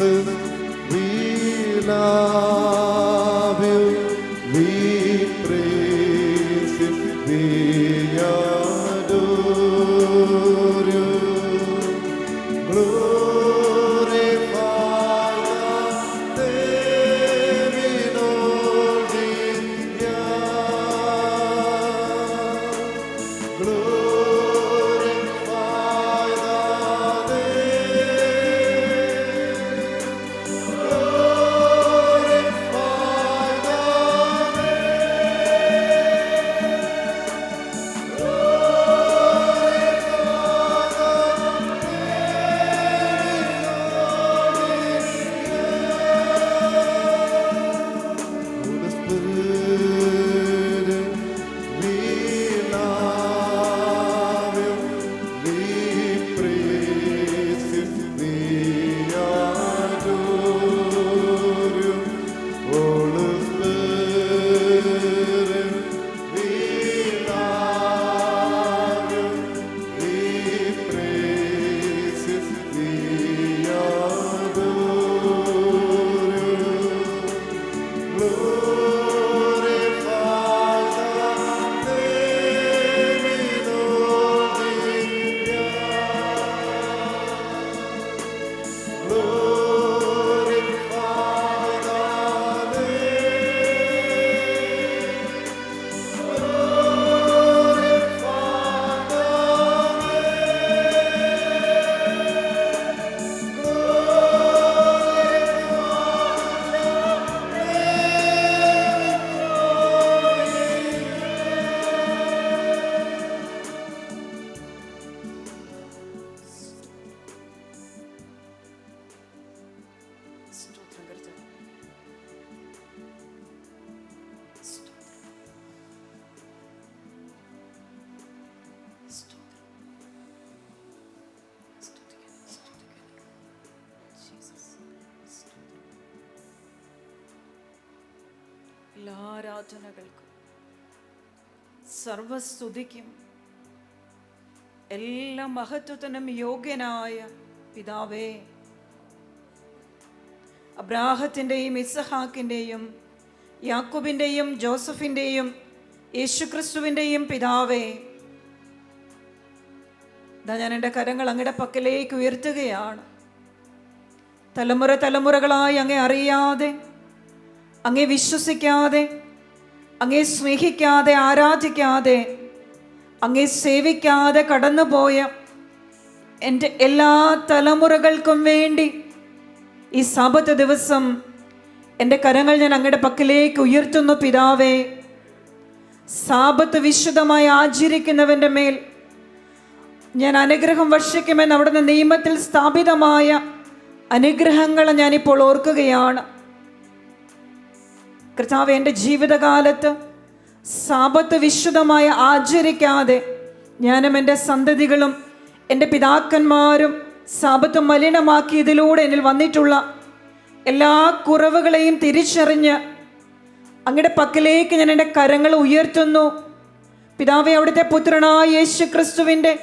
we love you, we praise you, we adore you. Glorify the name in all the earth. Glorify the എല്ലാ ആരാധനകൾക്കും സർവസ്തുതിക്കും എല്ലാ മഹത്വത്തിനും യോഗ്യനായ പിതാവേ, അബ്രാഹത്തിൻ്റെയും ഇസഹാക്കിൻ്റെയും യാക്കോബിൻ്റെയും ജോസഫിൻ്റെയും യേശുക്രിസ്തുവിൻ്റെയും പിതാവേ, ഇതാ ഞാൻ എൻ്റെ കരങ്ങൾ അങ്ങയുടെ പക്കലേക്ക് ഉയർത്തുകയാണ്. തലമുറ തലമുറകളായി അങ്ങേ അറിയാതെ, അങ്ങേ വിശ്വസിക്കാതെ, അങ്ങേ സ്നേഹിക്കാതെ, ആരാധിക്കാതെ, അങ്ങേ സേവിക്കാതെ കടന്നുപോയ എൻ്റെ എല്ലാ തലമുറകൾക്കും വേണ്ടി ഈ സബത്ത് ദിവസം എൻ്റെ കരങ്ങൾ ഞാൻ അങ്ങയുടെ പക്കലേക്ക് ഉയർത്തുന്നു പിതാവേ. സാബത്ത് വിശുദ്ധമായി ആചരിക്കുന്നവൻ്റെ മേൽ ഞാൻ അനുഗ്രഹം വർഷിക്കുമെന്ന് അവിടുന്ന് നിയമത്തിൽ സ്ഥാപിതമായ അനുഗ്രഹങ്ങളെ ഞാനിപ്പോൾ ഓർക്കുകയാണ്. കർത്താവേ, എൻ്റെ ജീവിതകാലത്ത് സാബത്ത് വിശുദ്ധമായി ആചരിക്കാതെ ഞാനും എൻ്റെ സന്തതികളും എൻ്റെ പിതാക്കന്മാരും സാബത്ത് മലിനമാക്കിയതിലൂടെ എന്നിൽ വന്നിട്ടുള്ള എല്ലാ കുറവുകളെയും തിരിച്ചറിഞ്ഞ് അങ്ങയുടെ പക്കലേക്ക് ഞാൻ എൻ്റെ കരങ്ങൾ ഉയർത്തുന്നു പിതാവേ. അവിടുത്തെ പുത്രനായ യേശുക്രിസ്തുവിൻ്റെ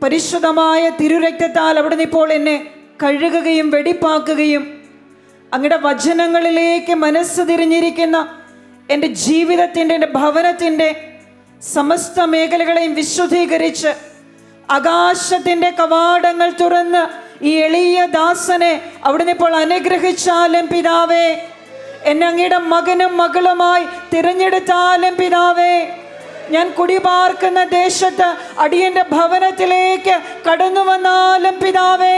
പരിശുദ്ധമായ തിരുരക്തത്താൽ അവിടുന്ന് ഇപ്പോൾ എന്നെ കഴുകുകയും വെടിപ്പാക്കുകയും അങ്ങയുടെ വചനങ്ങളിലേക്ക് മനസ്സ് തിരിഞ്ഞിരിക്കുന്ന എൻ്റെ ജീവിതത്തിൻ്റെ, എൻ്റെ ഭവനത്തിൻ്റെ സമസ്ത മേഖലകളെയും വിശുദ്ധീകരിച്ച് ആകാശത്തിൻ്റെ കവാടങ്ങൾ തുറന്ന് ഈ എളിയ ദാസനെ അവിടുന്ന് ഇപ്പോൾ അനുഗ്രഹിച്ചാലും പിതാവേ, എന്നെ അങ്ങയുടെ മകനും മകളുമായി തിരഞ്ഞെടുത്താലും പിതാവേ, ഞാൻ കുടിപാർക്കുന്ന ദേശത്ത് അടിയന്റെ ഭവനത്തിലേക്ക് കടന്നു വന്നാലും പിതാവേ,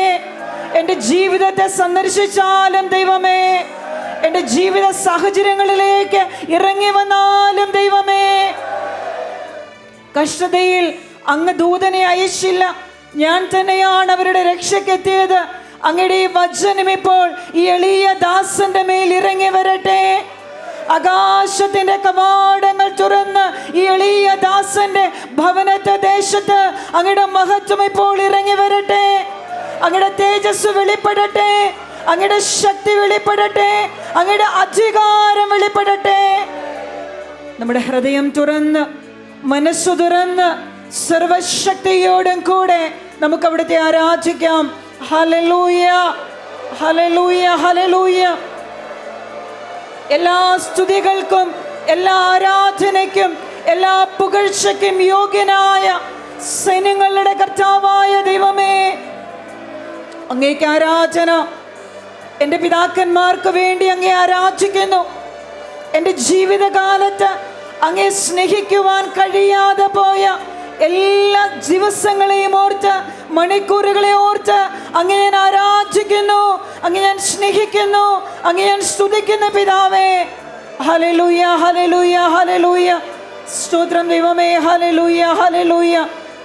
എൻ്റെ ജീവിതത്തെ സന്ദർശിച്ചാലും ദൈവമേ, എൻ്റെ ജീവിത സാഹചര്യങ്ങളിലേക്ക് ഇറങ്ങി വന്നാലും ദൈവമേ, കഷ്ടതയിൽ അങ്ങ് ദൂതനെ അയച്ചില്ല, ഞാൻ തന്നെയാണ് അവരുടെ രക്ഷയ്ക്കെത്തിയത്. അങ്ങയുടെ ഈ വചനം ഇപ്പോൾ ഈ എളിയ ദാസന്റെ മേൽ ഇറങ്ങി വരട്ടെ. ആകാശത്തിന്റെ കവാടങ്ങൾ തുറന്ന് ഈ എളിയ ദാസന്റെ ഭവനത്തെ ദേശത്ത് അങ്ങയുടെ മഹത്വം ഇപ്പോൾ ഇറങ്ങി വരട്ടെ. അങ്ങയുടെ തേജസ് വെളിപ്പെടട്ടെ, അങ്ങയുടെ ശക്തി വെളിപ്പെടട്ടെ, അങ്ങയുടെ അധികാരം വെളിപ്പെടട്ടെ. നമ്മുടെ ഹൃദയം തുറന്ന് മനസ്സു തുറന്ന് സർവശക്തിയോടും കൂടെ നമുക്ക് അവിടുത്തെ ആരാധിക്കാം. Hallelujah, hallelujah, hallelujah. എല്ലാ സ്തുതികൾക്കും എല്ലാ ആരാധനയ്ക്കും എല്ലാ പുകഴ്ചയ്ക്കും യോഗ്യനായ സൈന്യങ്ങളുടെ കർത്താവായ ദൈവമേ, അങ്ങേക്ക് ആരാധന. എൻ്റെ പിതാക്കന്മാർക്ക് വേണ്ടി അങ്ങേ ആരാധിക്കുന്നു. എൻ്റെ ജീവിതകാലത്ത് അങ്ങേ സ്നേഹിക്കുവാൻ കഴിയാതെ പോയ എല്ലാ ദിവസങ്ങളെയും ഓർത്ത്, മണിക്കൂറുകളെ ഓർത്ത് അങ്ങേ ഞാൻ ആരാധിക്കുന്നു, അങ്ങേ ഞാൻ സ്നേഹിക്കുന്നു, അങ്ങേ ഞാൻ സ്തുതിക്കുന്നു പിതാവേ. Hallelujah, hallelujah, hallelujah. സ്തോത്രം ദൈവമേ. Hallelujah, hallelujah.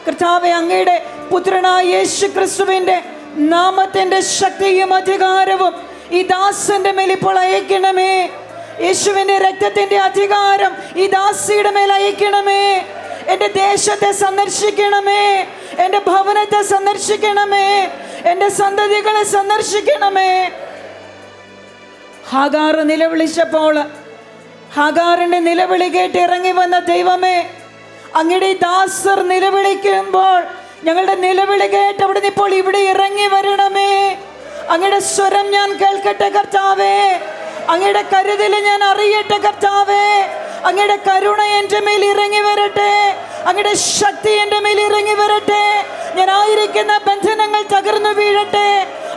കർത്താവേ, അങ്ങയുടെ പുത്രനായ യേശു ക്രിസ്തുവിൻ്റെ നാമത്തിൻ്റെ ശക്തിയും അധികാരവും ഈ ദാസന്റെ മേൽ ഇപ്പോൾ അയക്കണമേ. യേശുവിൻ്റെ രക്തത്തിൻ്റെ അധികാരം ഈ ദാസിയുടെ മേൽ അയക്കണമേ. എൻ്റെ ദേശത്തെ സന്ദർശിക്കണമേ, എൻ്റെ ഭവനത്തെ സന്ദർശിക്കണമേ, എൻ്റെ സന്തതികളെ സന്ദർശിക്കണമേ. ഹാഗാർ നിലവിളിച്ചപ്പോൾ ഹാഗാറിന്റെ നിലവിളി കേട്ട് ഇറങ്ങി വന്ന ദൈവമേ, അങ്ങയുടെ ദാസർ നിലവിളിക്കുമ്പോൾ ഞങ്ങളുടെ നിലവിളി കേട്ട് അവിടുന്ന് ഇപ്പോൾ ഇവിടെ ഇറങ്ങി വരണമേ. അങ്ങയുടെ സ്വരം ഞാൻ കേൾക്കട്ടെ കർത്താവേ. അങ്ങയുടെ കരുതൽ ഞാൻ അറിയട്ടെ കർത്താവേ. അങ്ങയുടെ കരുണ എൻ്റെ മേൽ ഇറങ്ങി വരട്ടെ. അങ്ങയുടെ ശക്തി എൻ്റെ മേൽ ഇറങ്ങി വരട്ടെ. ഞാൻ ആയിരിക്കുന്ന ബന്ധനങ്ങൾ തകർന്നു വീഴട്ടെ.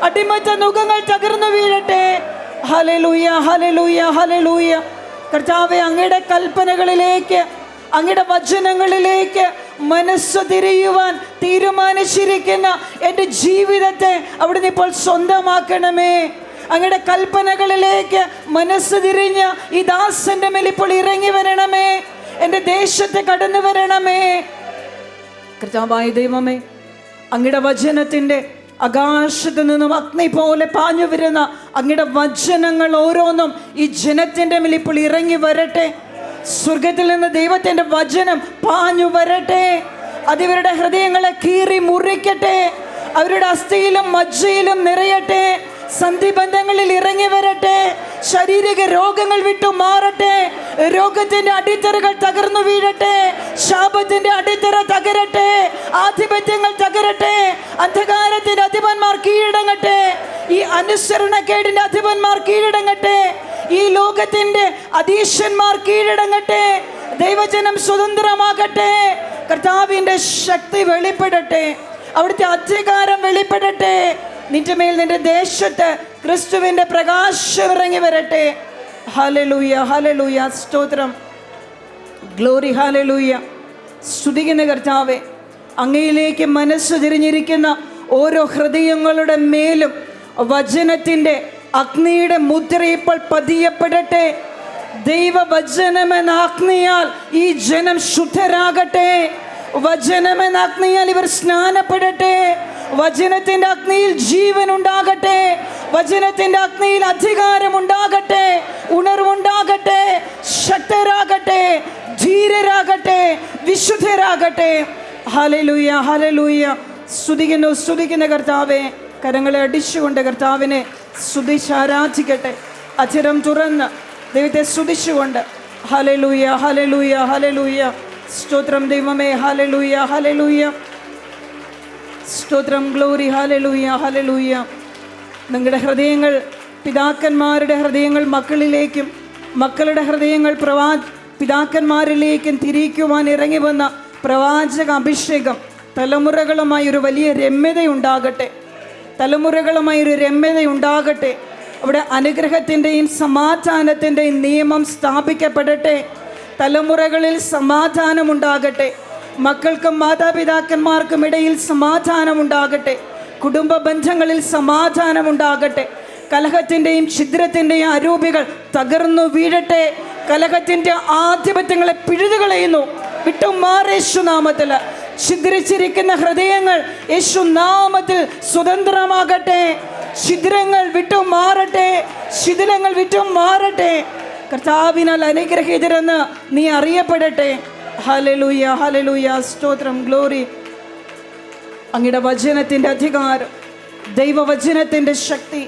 അടിമത്ത നുഖങ്ങൾ തകർന്നു വീഴട്ടെ. Hallelujah, hallelujah, hallelujah. കർത്താവേ, അങ്ങയുടെ കൽപ്പനകളിലേക്ക്, അങ്ങയുടെ വചനങ്ങളിലേക്ക് മനസ്സ് തിരിയുവാൻ തീരുമാനിച്ചിരിക്കുന്ന എൻ്റെ ജീവിതത്തെ അവിടുന്ന് ഇപ്പോൾ സ്വന്തമാക്കണമേ. അങ്ങയുടെ കൽപ്പനകളിലേക്ക് മനസ്സ് തിരിഞ്ഞ് ഈ ദാസന്റെ മേൽ ഇപ്പോൾ ഇറങ്ങി വരണമേ. എൻ്റെ ദേശത്തെ കടന്നു വരണമേ. കർത്താവായ ദൈവമേ, അങ്ങയുടെ വചനത്തിൻ്റെ ആകാശത്ത് നിന്നും അഗ്നി പോലെ പാഞ്ഞു വരുന്ന അങ്ങയുടെ വചനങ്ങൾ ഓരോന്നും ഈ ജനത്തിൻ്റെ മേൽ ഇപ്പോൾ ഇറങ്ങി വരട്ടെ. സ്വർഗത്തിൽ നിന്ന് ദൈവത്തിൻ്റെ വചനം പാഞ്ഞു വരട്ടെ. അതിവരുടെ ഹൃദയങ്ങളെ കീറി മുറിക്കട്ടെ. അവരുടെ അസ്ഥിയിലും മജ്ജയിലും നിറയട്ടെ. സന്ധിബന്ധങ്ങളിൽ ഇറങ്ങി വരട്ടെ. ശാരീരിക രോഗങ്ങൾ വിട്ടു മാറട്ടെ. രോഗത്തിന്റെ അടിത്തറകൾ തകർന്നു വീഴട്ടെ. ശാപത്തിന്റെ അടിത്തറ തകരട്ടെ. ആധിപത്യങ്ങൾ തകരട്ടെ. അന്ധകാരത്തിന്റെ അധിപന്മാർ കീഴടങ്ങട്ടെ. ഈ അനുസരണക്കേടിന്റെ അധിപന്മാർ കീഴടങ്ങട്ടെ. ഈ ലോകത്തിന്റെ അധീശന്മാർ കീഴടങ്ങട്ടെ. ദൈവജനം സ്വതന്ത്രമാകട്ടെ. കർത്താവിന്റെ ശക്തി വെളിപ്പെടട്ടെ. അവിടുത്തെ അധികാരം വെളിപ്പെടട്ടെ. നിന്റെ മേൽ, നിന്റെ ദേശത്ത് ക്രിസ്തുവിന്റെ പ്രകാശം ഇറങ്ങി വരട്ടെ. Hallelujah, hallelujah. സ്തോത്രം, ഗ്ലോറി, ഹല്ലേലൂയ. സ്തുതിക്കുന്ന കർത്താവേ, അങ്ങയിലേക്ക് മനസ്സ് തിരിഞ്ഞിരിക്കുന്ന ഓരോ ഹൃദയങ്ങളുടെ മേലും വചനത്തിൻ്റെ അഗ്നിയുടെ മുദ്ര ഇപ്പോൾ പതിയപ്പെടട്ടെ. ദൈവവചനമെന്ന അഗ്നിയാൽ ഈ ജനം ശുദ്ധരാകട്ടെ. വചനമെന്ന അഗ്നിയാൽ ഇവർ സ്നാനപ്പെടട്ടെ. വചനത്തിന്റെ അഗ്നിയിൽ ജീവൻ ഉണ്ടാകട്ടെ. വചനത്തിന്റെ അഗ്നിയിൽ അധികാരം ഉണ്ടാകട്ടെ. ഉണർവുണ്ടാകട്ടെ. ശക്തരാകട്ടെ, ധീരരാകട്ടെ, വിശുദ്ധരാകട്ടെ. Hallelujah, hallelujah. സ്തുതിക്കുന്ന കർത്താവെ, കരങ്ങളെ അടിച്ചുകൊണ്ട് കർത്താവിനെ സ്തുതിച്ച് ആരാധിക്കട്ടെ. അധരം തുറന്ന് ദൈവത്തെ സ്തുതിച്ചുകൊണ്ട് ഹല്ലേലൂയ, ഹല്ലേലൂയ, ഹല്ലേലൂയ. സ്തോത്രം ദൈവമേ. Hallelujah, hallelujah. സ്തോത്രം, ഗ്ലോറി, ഹല്ലേലൂയ, ഹല്ലേലൂയ. നിങ്ങളുടെ ഹൃദയങ്ങൾ, പിതാക്കന്മാരുടെ ഹൃദയങ്ങൾ മക്കളിലേക്കും മക്കളുടെ ഹൃദയങ്ങൾ പിതാക്കന്മാരിലേക്കും തിരിക്കുവാൻ ഇറങ്ങി വന്ന പ്രവാചക അഭിഷേകം തലമുറകളുമായി ഒരു വലിയ രമ്യതയുണ്ടാകട്ടെ. തലമുറകളുമായൊരു രമ്യതയുണ്ടാകട്ടെ. അവിടെ അനുഗ്രഹത്തിൻ്റെയും സമാധാനത്തിൻ്റെയും നിയമം സ്ഥാപിക്കപ്പെടട്ടെ. തലമുറകളിൽ സമാധാനമുണ്ടാകട്ടെ. മക്കൾക്കും മാതാപിതാക്കന്മാർക്കും ഇടയിൽ സമാധാനമുണ്ടാകട്ടെ. കുടുംബ ബന്ധങ്ങളിൽ സമാധാനമുണ്ടാകട്ടെ. കലഹത്തിൻ്റെയും ഛിദ്രത്തിൻ്റെയും അരൂപികൾ തകർന്നു വീഴട്ടെ. കലഹത്തിൻ്റെ ആധിപത്യങ്ങളെ പിഴുതുകളയുന്നു. വിട്ടുമാറി യേശുനാമത്തിൽ. ഛിദ്രിച്ചിരിക്കുന്ന ഹൃദയങ്ങൾ യേശുനാമത്തിൽ സ്വതന്ത്രമാകട്ടെ. ഛിദ്രങ്ങൾ വിട്ടുമാറട്ടെ. ശിഥിലങ്ങൾ വിട്ടുമാറട്ടെ. കർത്താവിനാൽ അനുഗ്രഹീതരെന്ന് നീ അറിയപ്പെടട്ടെ. Hallelujah, hallelujah. സ്തോത്രം, ഗ്ലോറി. അങ്ങയുടെ വചനത്തിൻ്റെ അധികാരം, ദൈവവചനത്തിൻ്റെ ശക്തി,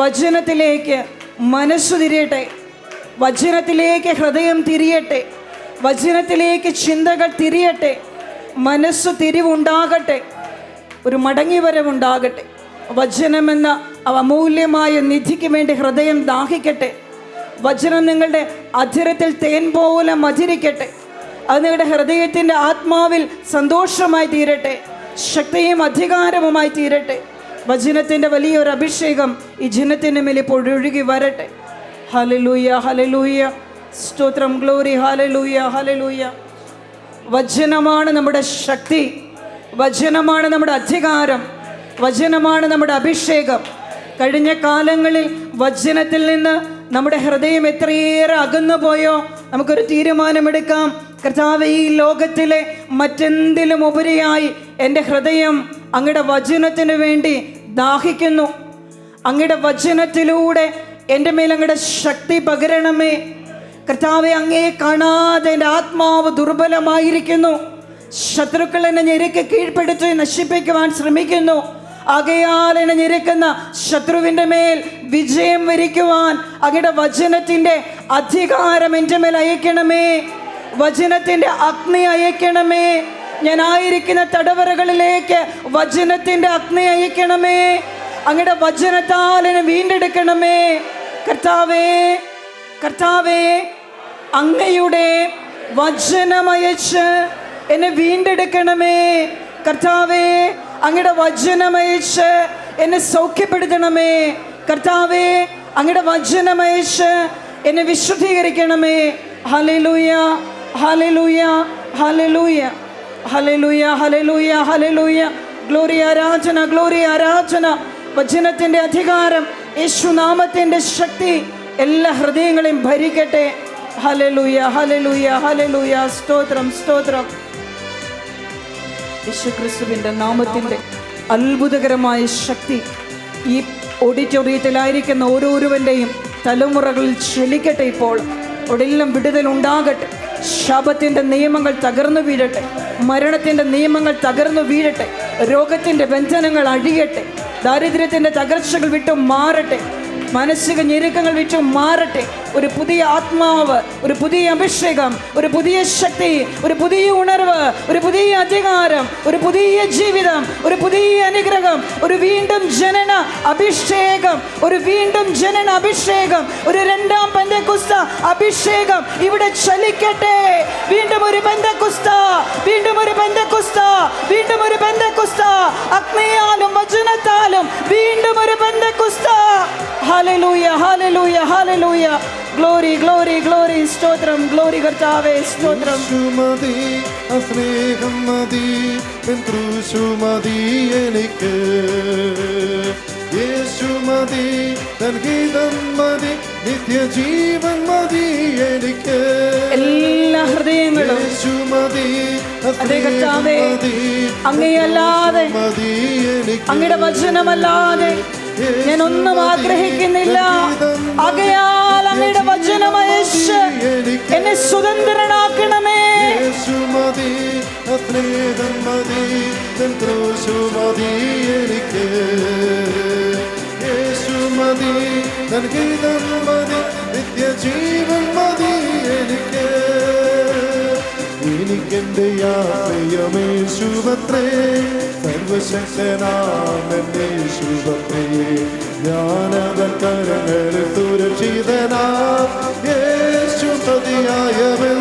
വചനത്തിലേക്ക് മനസ്സു തിരിയട്ടെ. വചനത്തിലേക്ക് ഹൃദയം തിരിയട്ടെ. വചനത്തിലേക്ക് ചിന്തകൾ തിരിയട്ടെ. മനസ്സു തിരിവുണ്ടാകട്ടെ. ഒരു മടങ്ങിവരവുണ്ടാകട്ടെ. വചനമെന്ന അവ അമൂല്യമായ നിധിക്ക് വേണ്ടി ഹൃദയം ദാഹിക്കട്ടെ. വചനം നിങ്ങളുടെ അധരത്തിൽ തേൻ പോലെ മധുരിക്കട്ടെ. അത് നിങ്ങളുടെ ഹൃദയത്തിൻ്റെ ആത്മാവിൽ സന്തോഷമായി തീരട്ടെ, ശക്തിയും അധികാരവുമായി തീരട്ടെ. വചനത്തിൻ്റെ വലിയൊരു അഭിഷേകം ഈ ജനത്തിൻ്റെ മേൽ ഇപ്പോൾ ഒഴുകി വരട്ടെ. ഹല്ലേലൂയ, ഹല്ലേലൂയ, സ്തോത്രം, ഗ്ലോറി, ഹല്ലേലൂയ, ഹല്ലേലൂയ. വചനമാണ് നമ്മുടെ ശക്തി, വചനമാണ് നമ്മുടെ അധികാരം, വചനമാണ് നമ്മുടെ അഭിഷേകം. കഴിഞ്ഞ കാലങ്ങളിൽ വചനത്തിൽ നിന്ന് നമ്മുടെ ഹൃദയം എത്രയേറെ അകന്നു പോയോ, നമുക്കൊരു തീരുമാനമെടുക്കാം. കർത്താവേ, ഈ ലോകത്തിലെ മറ്റെന്തിലും ഉപരിയായി എൻ്റെ ഹൃദയം അങ്ങയുടെ വചനത്തിന് വേണ്ടി ദാഹിക്കുന്നു. അങ്ങയുടെ വചനത്തിലൂടെ എൻ്റെ മേൽ അങ്ങയുടെ ശക്തി പകരണമേ. കർത്താവെ, അങ്ങയെ കാണാതെ എൻ്റെ ആത്മാവ് ദുർബലമായിരിക്കുന്നു. ശത്രുക്കൾ എന്നെ ഞെരുക്കി കീഴ്പ്പെടുത്തി നശിപ്പിക്കുവാൻ ശ്രമിക്കുന്നു. ആകയാൽ എന്നെ ഞെരുക്കുന്ന ശത്രുവിൻ്റെ മേൽ വിജയം വരിക്കുവാൻ അങ്ങയുടെ വചനത്തിൻ്റെ അധികാരം എൻ്റെ മേൽ അയക്കണമേ. വചനത്തിൻ്റെ അഗ്നി അയക്കണമേ. ഞാനായിരിക്കുന്ന തടവറകളിലേക്ക് വചനത്തിൻ്റെ അഗ്നി അയക്കണമേ. അങ്ങയുടെ വചനത്താൽ എന്നെ വീണ്ടെടുക്കണമേ. കർത്താവേ, കർത്താവേ, അങ്ങയുടെ വചനമയച്ച് എന്നെ വീണ്ടെടുക്കണമേ. കർത്താവേ, അങ്ങയുടെ വചനമയച്ച് എന്നെ സൗഖ്യപ്പെടുത്തണമേ. കർത്താവേ, അങ്ങയുടെ വചനമയച്ച് എന്നെ വിശുദ്ധീകരിക്കണമേ. Hallelujah, hallelujah, hallelujah, hallelujah, hallelujah, hallelujah. Glory, ആരാധന, ഗ്ലോറി, ആരാധന. വചനത്തിൻ്റെ അധികാരം, യേശുനാമത്തിൻ്റെ ശക്തി എല്ലാ ഹൃദയങ്ങളെയും ഭരിക്കട്ടെ. Hallelujah, hallelujah, hallelujah. സ്തോത്രം, സ്തോത്രം. യേശുക്രിസ്തുവിൻ്റെ നാമത്തിൻ്റെ അത്ഭുതകരമായ ശക്തി ഈ ഓഡിറ്റോറിയത്തിലായിരിക്കുന്ന ഓരോരുവൻ്റെയും തലമുറകളിൽ ചലിക്കട്ടെ. ഇപ്പോൾ ഒടെല്ലാം വിടുതൽ ഉണ്ടാകട്ടെ. ശാപത്തിൻ്റെ നിയമങ്ങൾ തകർന്നു വീഴട്ടെ. മരണത്തിൻ്റെ നിയമങ്ങൾ തകർന്നു വീഴട്ടെ. രോഗത്തിൻ്റെ ബന്ധനങ്ങൾ അഴിയട്ടെ. ദാരിദ്ര്യത്തിൻ്റെ തകർച്ചകൾ വിട്ടു മാറട്ടെ. മാനസിക ഞെരുക്കങ്ങൾ വിട്ടു മാറട്ടെ. ഒരു പുതിയ ആത്മാവ്, ഒരു പുതിയ അഭിഷേകം, ഒരു പുതിയ ശക്തി, ഒരു പുതിയ ഉണർവ്, ഒരു പുതിയ അധികാരം, ഒരു പുതിയ ജീവിതം, ഒരു പുതിയ അനുഗ്രഹം, ഒരു വീണ്ടും ജനന അഭിഷേകം, ഒരു വീണ്ടും ജനന അഭിഷേകം, ഒരു രണ്ടാം പെന്തക്കോസ്ത അഭിഷേകം ഇവിടെ ചലിക്കട്ടെ. വീണ്ടും ഒരു പെന്തക്കോസ്ത, വീണ്ടും ഒരു പെന്തക്കോസ്ത, വീണ്ടും ഒരു പെന്തക്കോസ്ത. അഗ്നിയാലും വചനത്താലും വീണ്ടും ഒരു Pentecost. Hallelujah, hallelujah, hallelujah. Glory, glory, glory. സ്തോത്രം, ഗ്ലോറി കർത്താവേ, സ്തോത്രം. യേശുമതി, സ്നേഹം മതി, ക്രൂശുമതി എനിക്ക്. യേശുമതി, ഗീതം മതി, നിത്യജീവൻ മതി എനിക്ക്. എല്ലാ ഹൃദയങ്ങളും യേശുമതി, അതേ കർത്താവേ, അങ്ങയല്ലാതെ, അങ്ങയുടെ വചനമല്ലാതെ ഞാൻ ഒന്നും ആഗ്രഹിക്കുന്നില്ല. ആകയാൽ അങ്ങയുടെ വചനമയച്ച് എന്നെ സ്വതന്ത്രനാക്കണമേ. യേശുമതി, സ്നേഹം മതി, ക്രൂശുമതി എനിക്ക്. യേശുമതി, ഗീതം മതി, നിത്യജീവൻ മതി എനിക്ക്. എനിക്കെന്റെ യാത്രയമേശുവത്രേ, സർവശക്തനാമേശുവത്രേ. ജ്ഞാനതൻ കരങ്ങളിൽ സുരക്ഷിതനാ യേശു മതിയായവൻ.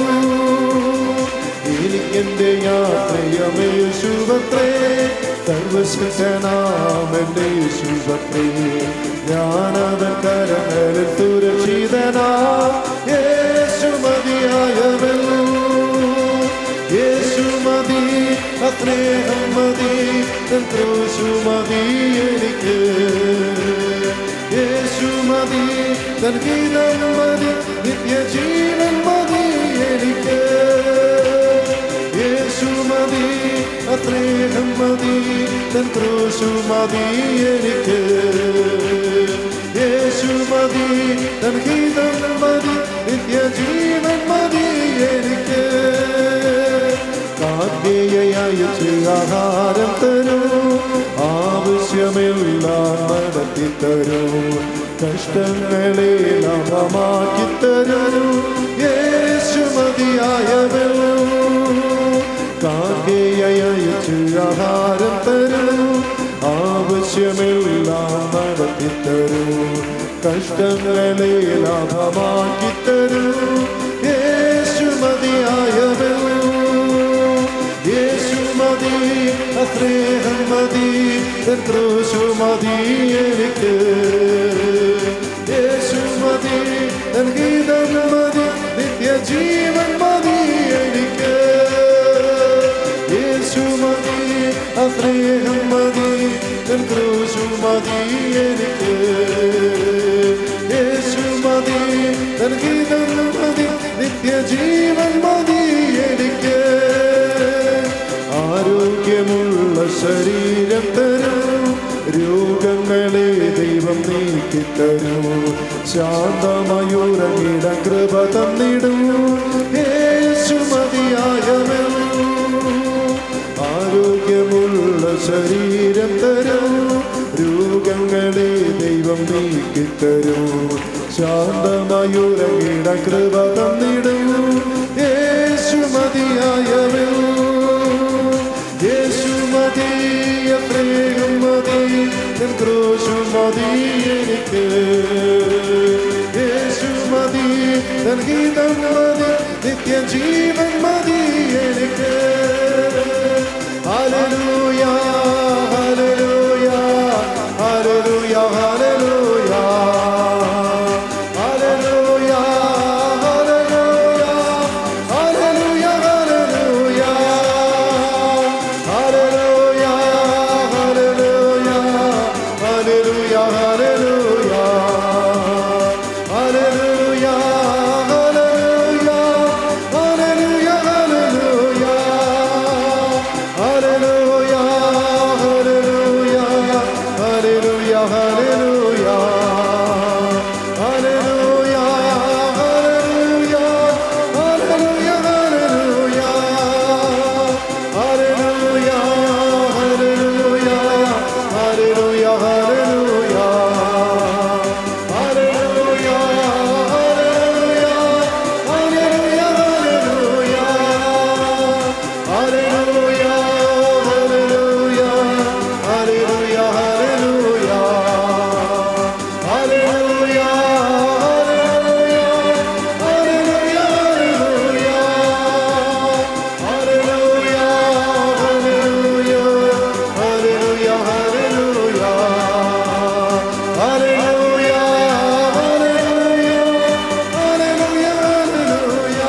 എനിക്കെന്റെ യാത്രയമേശുവത്രേ, സർവശക്തനാമേശുവത്രേ. ജ്ഞാനതൻ കരങ്ങളിൽ സുരക്ഷിതനാ യേശു മതിയായവൻ. യേശുമതി, സ്നേഹം മതി, ക്രൂശുമതി എനിക്ക്. യേശുമതി, ഗീതം മതി, നിത്യജീവൻ മതി എനിക്ക്. യേശുമതി, സ്നേഹം മതി, ക്രൂശുമതി എനിക്ക്. യേശുമതി, ഗീതം മതി, നിത്യജീവൻ മതി എനിക്ക്. കാന്തിയയച്ച് ആഹാരം തരൂ, ആവശ്യമെല്ലാം നടത്തി തരൂ. കഷ്ടങ്ങളെ ലാഭമാക്കി തരൂ, യേശു മതിയായവൻ. കാന്തിയയച്ച് ആഹാരം തരൂ, ആവശ്യമെല്ലാം നടത്തി കഷ്ടങ്ങളെ ലാഭമാക്കി തരൂ. യേശു മതിയായവൻ, യേശു മതി, സ്നേഹം മതി, ക്രൂശു മതി എനിക്ക്. യേശു മതി, ഗീതം മതി, നിത്യജീവൻ മതി എനിക്ക്. യേശു മതി, സ്നേഹം മതി, ക്രൂശു മതി എനിക്ക്. യേശു മതി, ഗീതം മതി, നിത്യജീവൻ മതി എനിക്ക്. ആരോഗ്യമുള്ള ശരീരം തരൂ, രോഗങ്ങളെ ദൈവം നീക്കിത്തരൂ. ശാന്തമയുറങ്ങിട കൃപ തന്നിടൂ. യേശു മതിയായവൻ. ആരോഗ്യമുള്ള ശരീരം തരൂ, രോഗങ്ങളെ ദൈവം നീക്കിത്തരൂ. ശാന്തമയുറങ്ങിട കൃപ തന്നിടൂ. യേശു മതിയായവൻ. യേശു മതി, സ്നേഹം മതി, ക്രൂശു മതി എനിക്ക്. യേശു മതി, ഗീതം മതി, നിത്യജീവൻ മതി എനിക്ക്. Hallelujah, hallelujah, hallelujah, hallelujah. Hallelujah, hallelujah, hallelujah, hallelujah. Hallelujah, hallelujah, hallelujah, hallelujah. Hallelujah, hallelujah, hallelujah, hallelujah. Hallelujah, hallelujah, hallelujah, hallelujah. Hallelujah, hallelujah, hallelujah, hallelujah. Hallelujah, hallelujah, hallelujah, hallelujah. Hallelujah, hallelujah, hallelujah, hallelujah. Hallelujah, hallelujah, hallelujah, hallelujah. Hallelujah, hallelujah, hallelujah, hallelujah. Hallelujah, hallelujah, hallelujah, hallelujah. Hallelujah, hallelujah, hallelujah, hallelujah.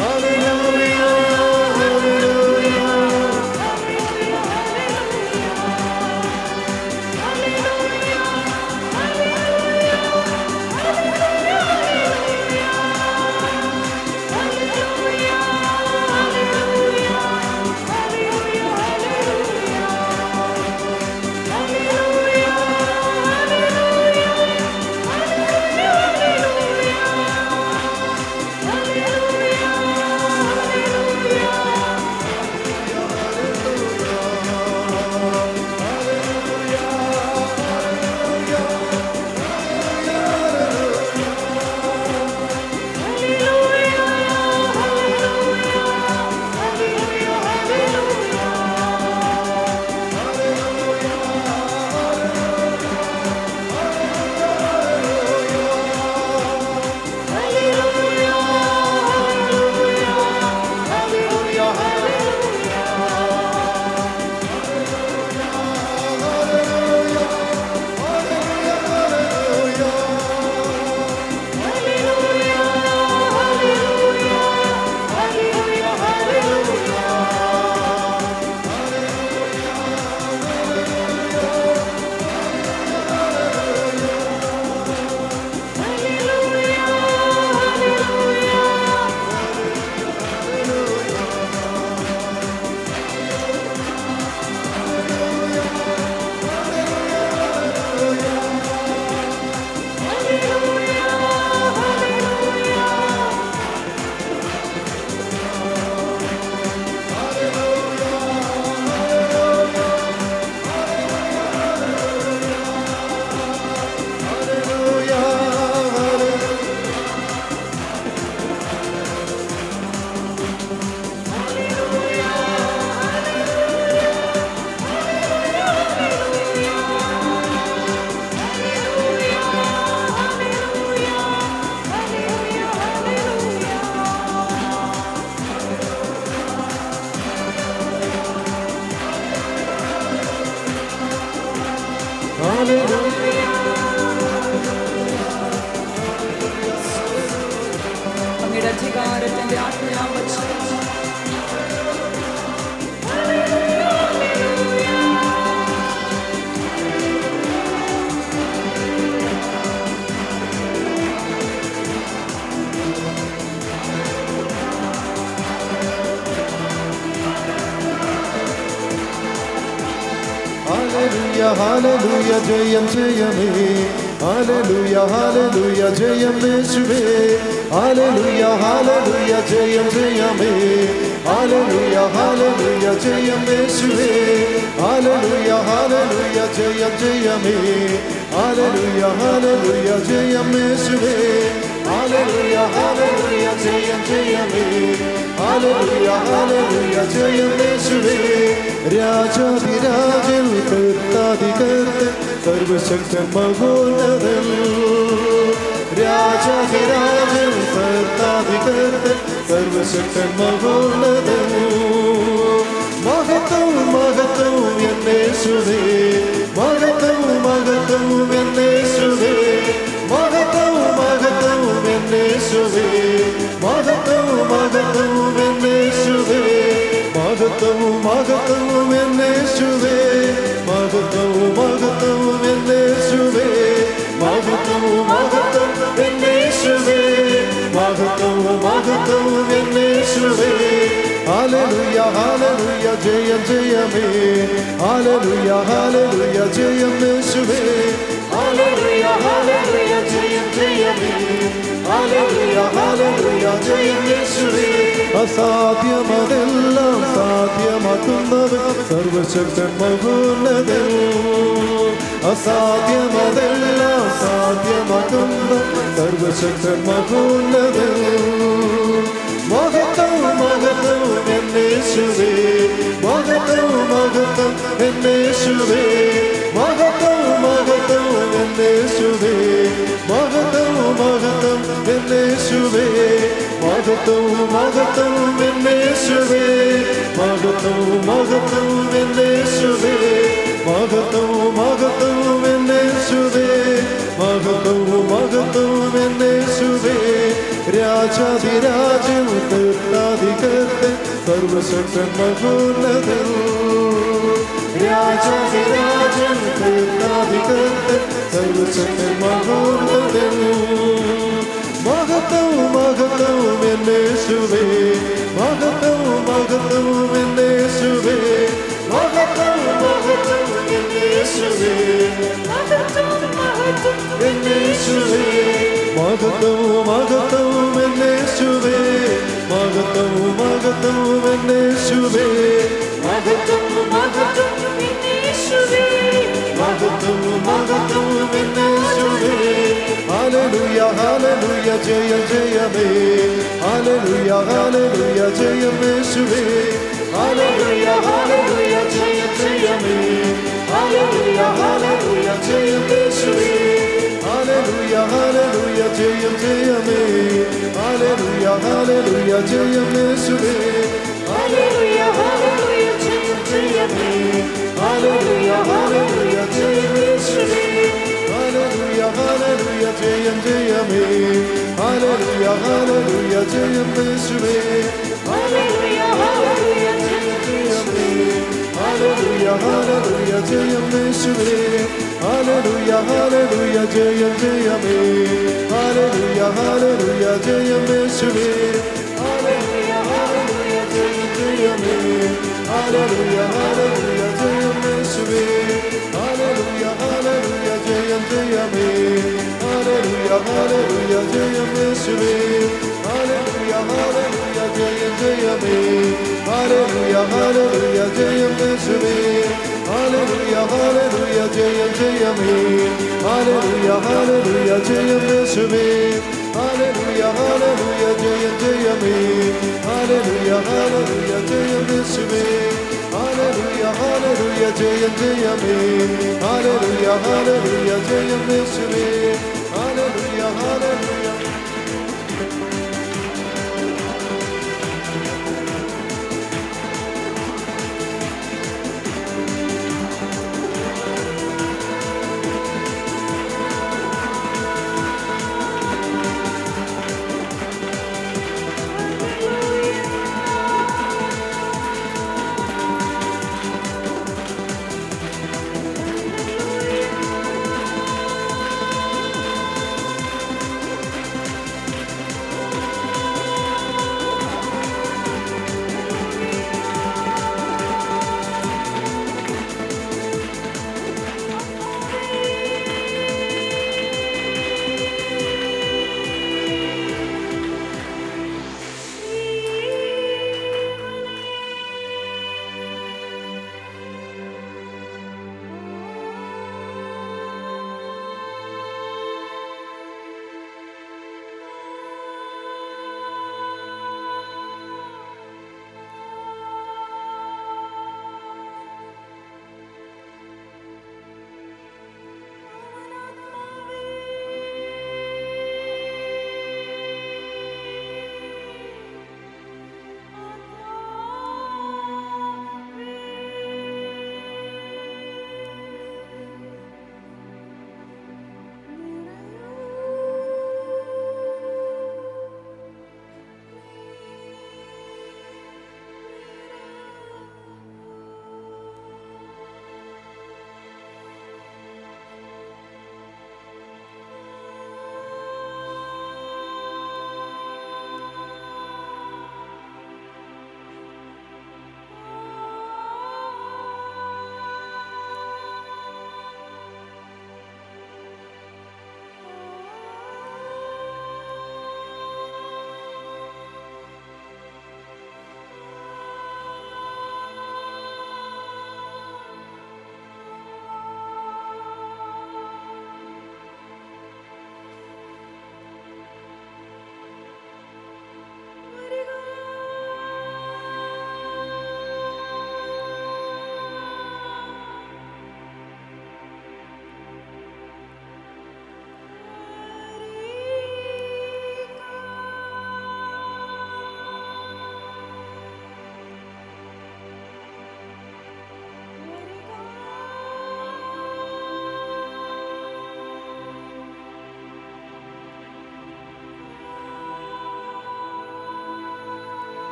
Hallelujah, hallelujah, Hallelujah, hallelujah, jayam jayame. Hallelujah, hallelujah, jayam Yeshuve. Hallelujah, hallelujah, jayam jayame. Hallelujah, hallelujah, jayam Yeshuve. Hallelujah, hallelujah, jayam jayame. Hallelujah, hallelujah, jayam Yeshuve. Hallelujah, hallelujah, jayam jayame. Hallelujah, hallelujah, jayam Yeshuve. രാജാധിരാജൻ കർത്താധികർത്തൻ സർവശക്തൻ മഹോന്നതൻ രാജാധിരാജൻ കർത്താധികർത്തൻ സർവശക്തൻ മഹോന്നതൻ മഹത്വവും മഹത്വവും എന്നേശുവേ മഹത്വവും മഹത്വവും എന്നേശുവേ മഹത്വവും മഹത്വവും എന്നേശുവേ മഹത്വവും മഹത്വവും എന്നേശുവേ മഹത്വവും മഹത്വവും എന്നേശുവേ മഹത്വവും മഹത്വവും എന്നേശുവേ മഹത്വവും മഹത്വവും എന്നേശുവേ മഹത്വവും മഹത്വവും എന്നേശുവേ ഹല്ലേലൂയ ഹല്ലേലൂയ ജയം ജയമേ ഹല്ലേലൂയ ഹല്ലേലൂയ ജയം യേശുവേ ഹല്ലേലൂയ ഹല്ലേലൂയ ജയം ജയമേ ഹല്ലേലൂയ ഹല്ലേലൂയ ജയം യേശുവേ അസാധ്യമതെല്ലാം സാധ്യമാക്കുന്നവൻ സർവശക്തൻ മഹോന്നതൻ അസാധ്യമതെല്ലാം സാധ്യമാക്കുന്ന സർവശക്തൻ മഹോന്നതൻ മഹത്വവും മഹത്വവും എന്നേശുവേ മഹത്വവും മഹത്വം എന്നേശുവേ മഹത്വവും മഹത്വവും എന്നേശുവേ മഹത്വവും മഹത്വം എന്നേശുവേ മഹത്വവും മഹത്വവും എന്നേശുവേ മഹത്വവും മഹത്വവും എന്നേശുവേ മഹത്വവും മഹത്വവും എന്നേശുവേ മഹത്വവും മഹത്വവും എന്നേശുവേ രാജാധിരാജൻ കർത്താധികർത്തൻ സർവശക്തൻ മഹോന്നതൻ രാജാധിരാജൻ കർത്താധികർത്തൻ സർവശക്തൻ മഹോന്നതൻ മഹത്വവും മഹത്വവും എന്നേശുവേ മഹത്വവും മഹത്വവും എന്നേശുവേ മഹത്വവും മഹത്വവും എന്നേശുവേ എന്നേശുവേ മഹത്വവും മഹത്വവും എന്നേശുവേ മഹത്വവും മഹത്വവും എന്നേശുവേ മഹത്വവും മഹത്വവും എന്നേശുവേ മഹത്വവും മഹത്വവും എന്നേശുവേ ഹല്ലേലൂയ ഹല്ലേലൂയ ജയം ജയമേ ഹല്ലേലൂയ ഹല്ലേലൂയ ജയം യേശുവേ ഹല്ലേലൂയ ഹല്ലേലൂയ ജയം ജയമേ ഹല്ലേലൂയ ഹല്ലേലൂയ ജയം യേശുവേ ഹല്ലേലൂയ ഹല്ലേലൂയ ജയം ജയമേ ഹല്ലേലൂയ ഹല്ലേലൂയ ജയം യേശുവേ ഹല്ലേലൂയ ഹല്ലേലൂയ ജയം ജയമേ ഹല്ലേലൂയ ഹല്ലേലൂയ ജയം യേശുവേ ഹല്ലേലൂയ ഹല്ലേലൂയ ജയം ജയമേ ഹല്ലേലൂയ ഹല്ലേലൂയ ജയം യേശുവേ ഹല്ലേലൂയ ഹല്ലേലൂയ ജയം ജയമേ ഹല്ലേലൂയ ഹല്ലേലൂയ ജയം യേശുവേ ഹല്ലേലൂയ ഹല്ലേലൂയ ജയം ജയമേ ഹല്ലേലൂയ ഹല്ലേലൂയ ജയം യേശുവേ ഹല്ലേലൂയ ഹല്ലേലൂയ ജയം ജയമേ ഹല്ലേലൂയ ഹല്ലേലൂയ ജയം യേശുവേ ഹല്ലേലൂയ ഹല്ലേലൂയ ജയം ജയമേ ഹല്ലേലൂയ ഹല്ലേലൂയ ജയം യേശുവേ ഹല്ലേലൂയ ഹല്ലേലൂയ ജയം ജയമേ ഹല്ലേലൂയ ഹല്ലേലൂയ ജയം യേശുവേ ഹല്ലേലൂയ ഹല്ലേലൂയ ജയം ജയമേ ഹല്ലേലൂയ ഹല്ലേലൂയ ജയം യേശുവേ ഹല്ലേലൂയ ഹല്ലേലൂയ ജയം ജയമേ ഹല്ലേലൂയ ഹല്ലേലൂയ ജയം യേശുവേ ഹല്ലേലൂയ ഹല്ലേലൂയ ജയം ജയമേ ഹല്ലേലൂയ ഹല്ലേലൂയ ജയം യേശുവേ ഹല്ലേലൂയ ഹല്ലേലൂയ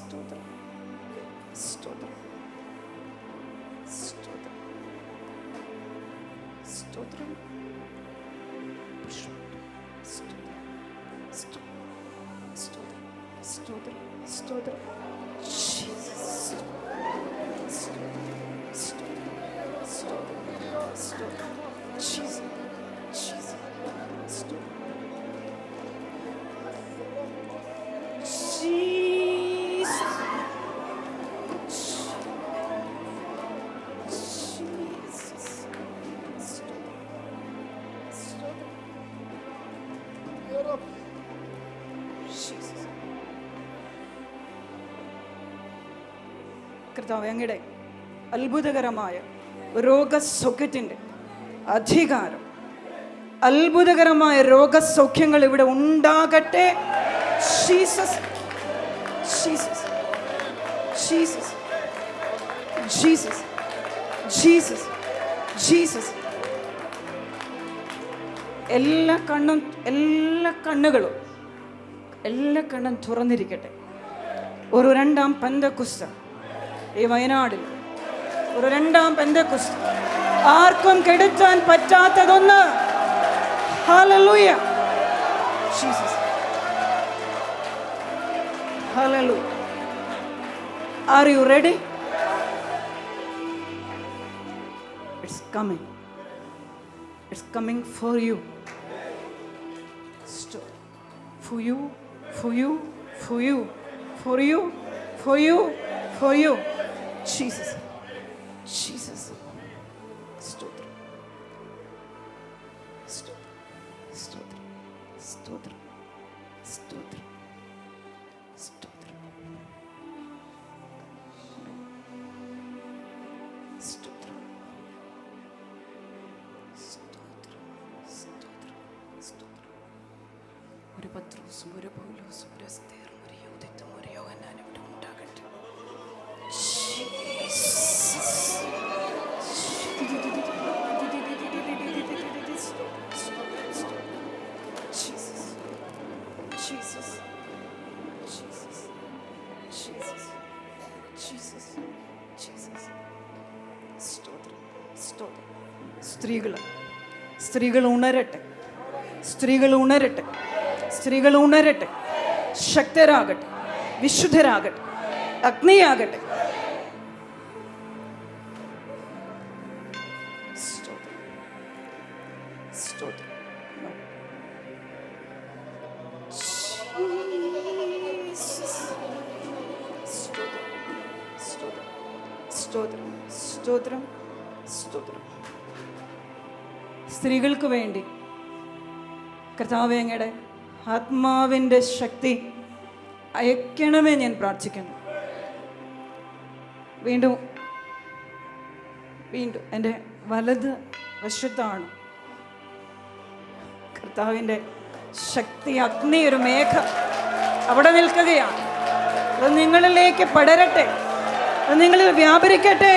സ്തോത്രം, സ്തോത്രം, സ്തോത്രം, സ്തോത്രം, സ്തോത്രം, സ്തോത്രം, ജീസസ്, കർത്താവേ, അങ്ങയുടെ അത്ഭുതകരമായ രോഗസൗഖ്യത്തിൻ്റെ അധികാരം, അത്ഭുതകരമായ രോഗസൗഖ്യങ്ങൾ ഇവിടെ ഉണ്ടാകട്ടെ. Jesus, Jesus, Jesus, Jesus, Jesus, Jesus. എല്ലാ കണ്ണും തുറന്നിരിക്കട്ടെ. ഒരു രണ്ടാം പെന്തക്കോസ്ത് ഈ വയനാടിൽ, ഒരു രണ്ടാം പെന്തക്കോസ്ത്, ആർക്കും കെടുത്താൻ പറ്റാത്തതൊന്ന്. Hallelujah, Jesus, hallelujah. Are you ready? It's coming. It's coming for you. For you, for you, for you, for you, for you, for you. Jesus, Jesus. Stotram, stotram, stotram, stotram, stotram, stotram, stotram, stotram, stotram. ഒരു പത്രോസും ഒരു പൗലോസും ഒരു എസ്തേറും ഒരു യൂദത്തും ഒരു യോഹന്നാനും ഇവിടെ ഉണ്ടാകട്ടെ. സ്ത്രീകൾ ഉണരട്ടെ, സ്ത്രീകൾ ഉണരട്ടെ, സ്ത്രീകൾ ഉണരട്ടെ, ശക്തരാകട്ടെ, വിശുദ്ധരാകട്ടെ, അഗ്നിയാകട്ടെ. സ്തോത്രം, സ്തോത്രം, സ്തോത്രം. സ്ത്രീകൾക്ക് വേണ്ടി കർത്താവേ, അങ്ങയുടെ ആത്മാവിൻ്റെ ശക്തി അയക്കണമേ ഞാൻ പ്രാർത്ഥിക്കുന്നു. വീണ്ടും വീണ്ടും എൻ്റെ വലത് വശത്താണ് കർത്താവിൻ്റെ ശക്തി അഗ്നി, ഒരു മേഘം അവിടെ നിൽക്കുകയാണ്. അത് നിങ്ങളിലേക്ക് പടരട്ടെ, അത് നിങ്ങളിൽ വ്യാപരിക്കട്ടെ,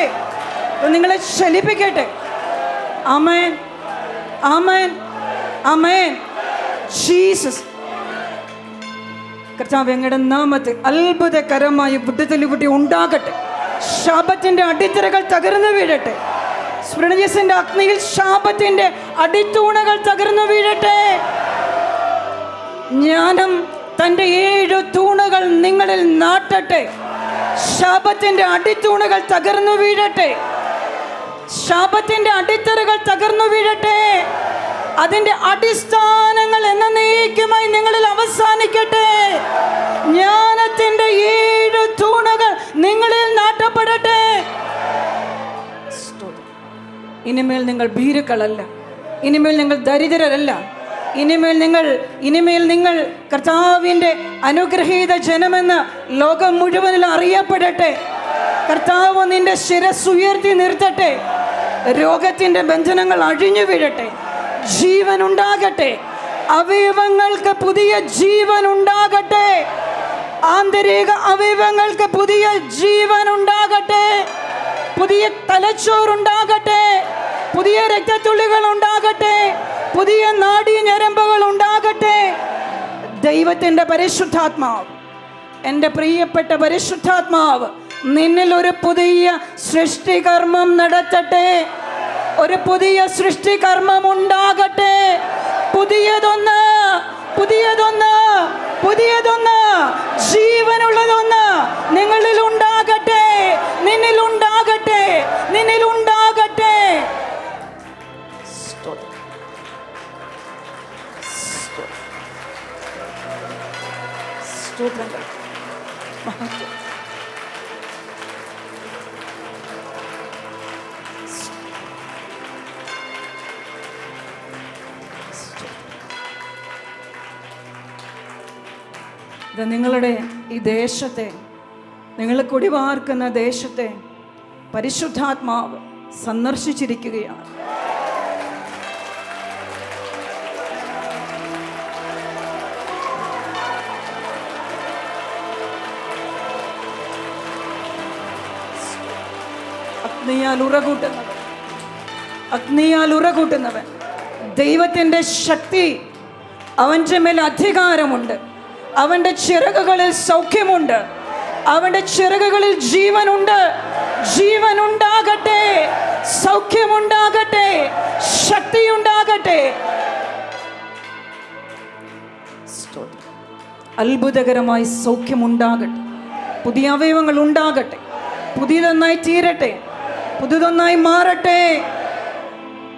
അത് നിങ്ങളെ ചലിപ്പിക്കട്ടെ. ആമേൻ, ആമേൻ, ആമേൻ. ജീസസ്. കർത്താവേ, അങ്ങയുടെ നാമത്തിൽ അത്ഭുതകരമായ വിടുതൽ ഇവിടെ ഉണ്ടാകട്ടെ. ശാപത്തിന്റെ അടിത്തറകൾ തകർന്നു വീഴട്ടെ. സ്മരണീയസിന്റെ അഗ്നിയിൽ ശാപത്തിന്റെ അടിത്തൂണകൾ തകർന്നു വീഴട്ടെ. ജ്ഞാനം തൻ്റെ 7 തൂണുകൾ നിങ്ങളിൽ നാട്ടട്ടെ. ശാപത്തിന്റെ അടിത്തൂണുകൾ തകർന്നു വീഴട്ടെ. ശാപത്തിന്റെ അടിത്തറകൾ തകർന്നു വീഴട്ടെ. അതിന്റെ അടിസ്ഥാനങ്ങൾ എന്നേക്കുമായി നിങ്ങളിൽ അവസാനിക്കട്ടെ. ജ്ഞാനത്തിന്റെ 7 തൂണുകൾ നിങ്ങളിൽ നാട്ടപ്പെടട്ടെ. ഇനിമേൽ നിങ്ങൾ ഭീരുക്കളല്ല, ഇനിമേൽ നിങ്ങൾ ദരിദ്രരല്ല, ഇനിമേൽ നിങ്ങൾ കർത്താവിൻ്റെ അനുഗ്രഹീത ജനമെന്ന് ലോകം മുഴുവനിൽ അറിയപ്പെടട്ടെ. കർത്താവ് നിന്റെ ശിരസ് ഉയർത്തി നിർത്തട്ടെ. രോഗത്തിൻ്റെ ബന്ധനങ്ങൾ അഴിഞ്ഞു വീഴട്ടെ. ജീവൻ ഉണ്ടാകട്ടെ. അവയവങ്ങൾക്ക് പുതിയ ജീവൻ ഉണ്ടാകട്ടെ. ആന്തരിക അവയവങ്ങൾക്ക് പുതിയ ജീവൻ ഉണ്ടാകട്ടെ. പുതിയ തലച്ചോറുണ്ടാകട്ടെ. പുതിയ രക്തത്തുള്ളികൾ ഉണ്ടാകട്ടെ. പുതിയ നാഡീ ഞരമ്പുകൾ ഉണ്ടാകട്ടെ. ദൈവത്തിൻ്റെ പരിശുദ്ധാത്മാവ് എൻ്റെ പ്രിയപ്പെട്ട പരിശുദ്ധാത്മാവ് നിന്നിൽ ഒരു പുതിയ സൃഷ്ടികർമ്മം നടത്തട്ടെ. ഒരു പുതിയ സൃഷ്ടികർമ്മം ഉണ്ടാകട്ടെ. പുതിയതൊന്ന് പുതിയതൊന്ന് പുതിയതൊന്ന് ജീവനുള്ളതൊന്ന് നിങ്ങളിൽ ഉണ്ടാകട്ടെ, നിന്നിലുണ്ടാകട്ടെ, നിന്നിലുണ്ടാകട്ടെ. സ്തോത്രങ്ങൾ, മഹത്വം. ഇത് നിങ്ങളുടെ ഈ ദേശത്തെ, നിങ്ങൾ കുടിപാർക്കുന്ന ദേശത്തെ പരിശുദ്ധാത്മാവ് സന്ദർശിച്ചിരിക്കുകയാണ്. അഗ്നിയാൽ ഉറകൂട്ടുന്നവൻ ദൈവത്തിൻ്റെ ശക്തി, അവൻ്റെ മേൽ അധികാരമുണ്ട്. അവൻ്റെ ചിറകുകളിൽ സൗഖ്യമുണ്ട്. അവൻ്റെ ചിറകുകളിൽ ജീവനുണ്ട്. ജീവനുണ്ടാകട്ടെ, സൗഖ്യമുണ്ടാകട്ടെ, ശക്തിയുണ്ടാകട്ടെ. അത്ഭുതകരമായി സൗഖ്യമുണ്ടാകട്ടെ. പുതിയ അവയവങ്ങൾ ഉണ്ടാകട്ടെ. പുതിയതൊന്നായി തീരട്ടെ. പുതിയതൊന്നായി മാറട്ടെ.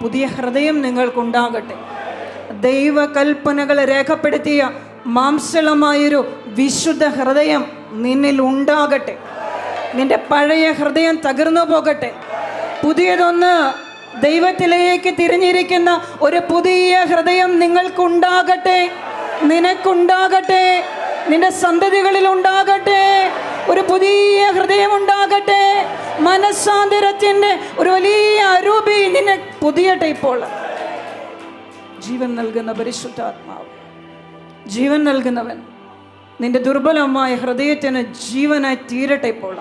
പുതിയ ഹൃദയം നിങ്ങൾക്കുണ്ടാകട്ടെ. ദൈവകൽപ്പനകൾ രേഖപ്പെടുത്തിയ മാംസളമായൊരു വിശുദ്ധ ഹൃദയം നിന്നിൽ ഉണ്ടാകട്ടെ. നിന്റെ പഴയ ഹൃദയം തകർന്നു പോകട്ടെ. പുതിയതൊന്ന് ദൈവത്തിലേക്ക് തിരിഞ്ഞിരിക്കുന്ന ഒരു പുതിയ ഹൃദയം നിങ്ങൾക്കുണ്ടാകട്ടെ, നിനക്കുണ്ടാകട്ടെ, നിന്റെ സന്തതികളിൽ ഉണ്ടാകട്ടെ. ഒരു പുതിയ ഹൃദയം ഉണ്ടാകട്ടെ. മനസ്സാന്തരത്തിൻ്റെ ഒരു വലിയ അരൂപി നിന്നെ പുതിയട്ടെ. ഇപ്പോൾ ജീവൻ നൽകുന്ന പരിശുദ്ധാത്മാവ്, ജീവൻ നൽകുന്നവൻ നിന്റെ ദുർബലമായ ഹൃദയത്തിന് ജീവനായി തീരട്ടെ. ഇപ്പോൾ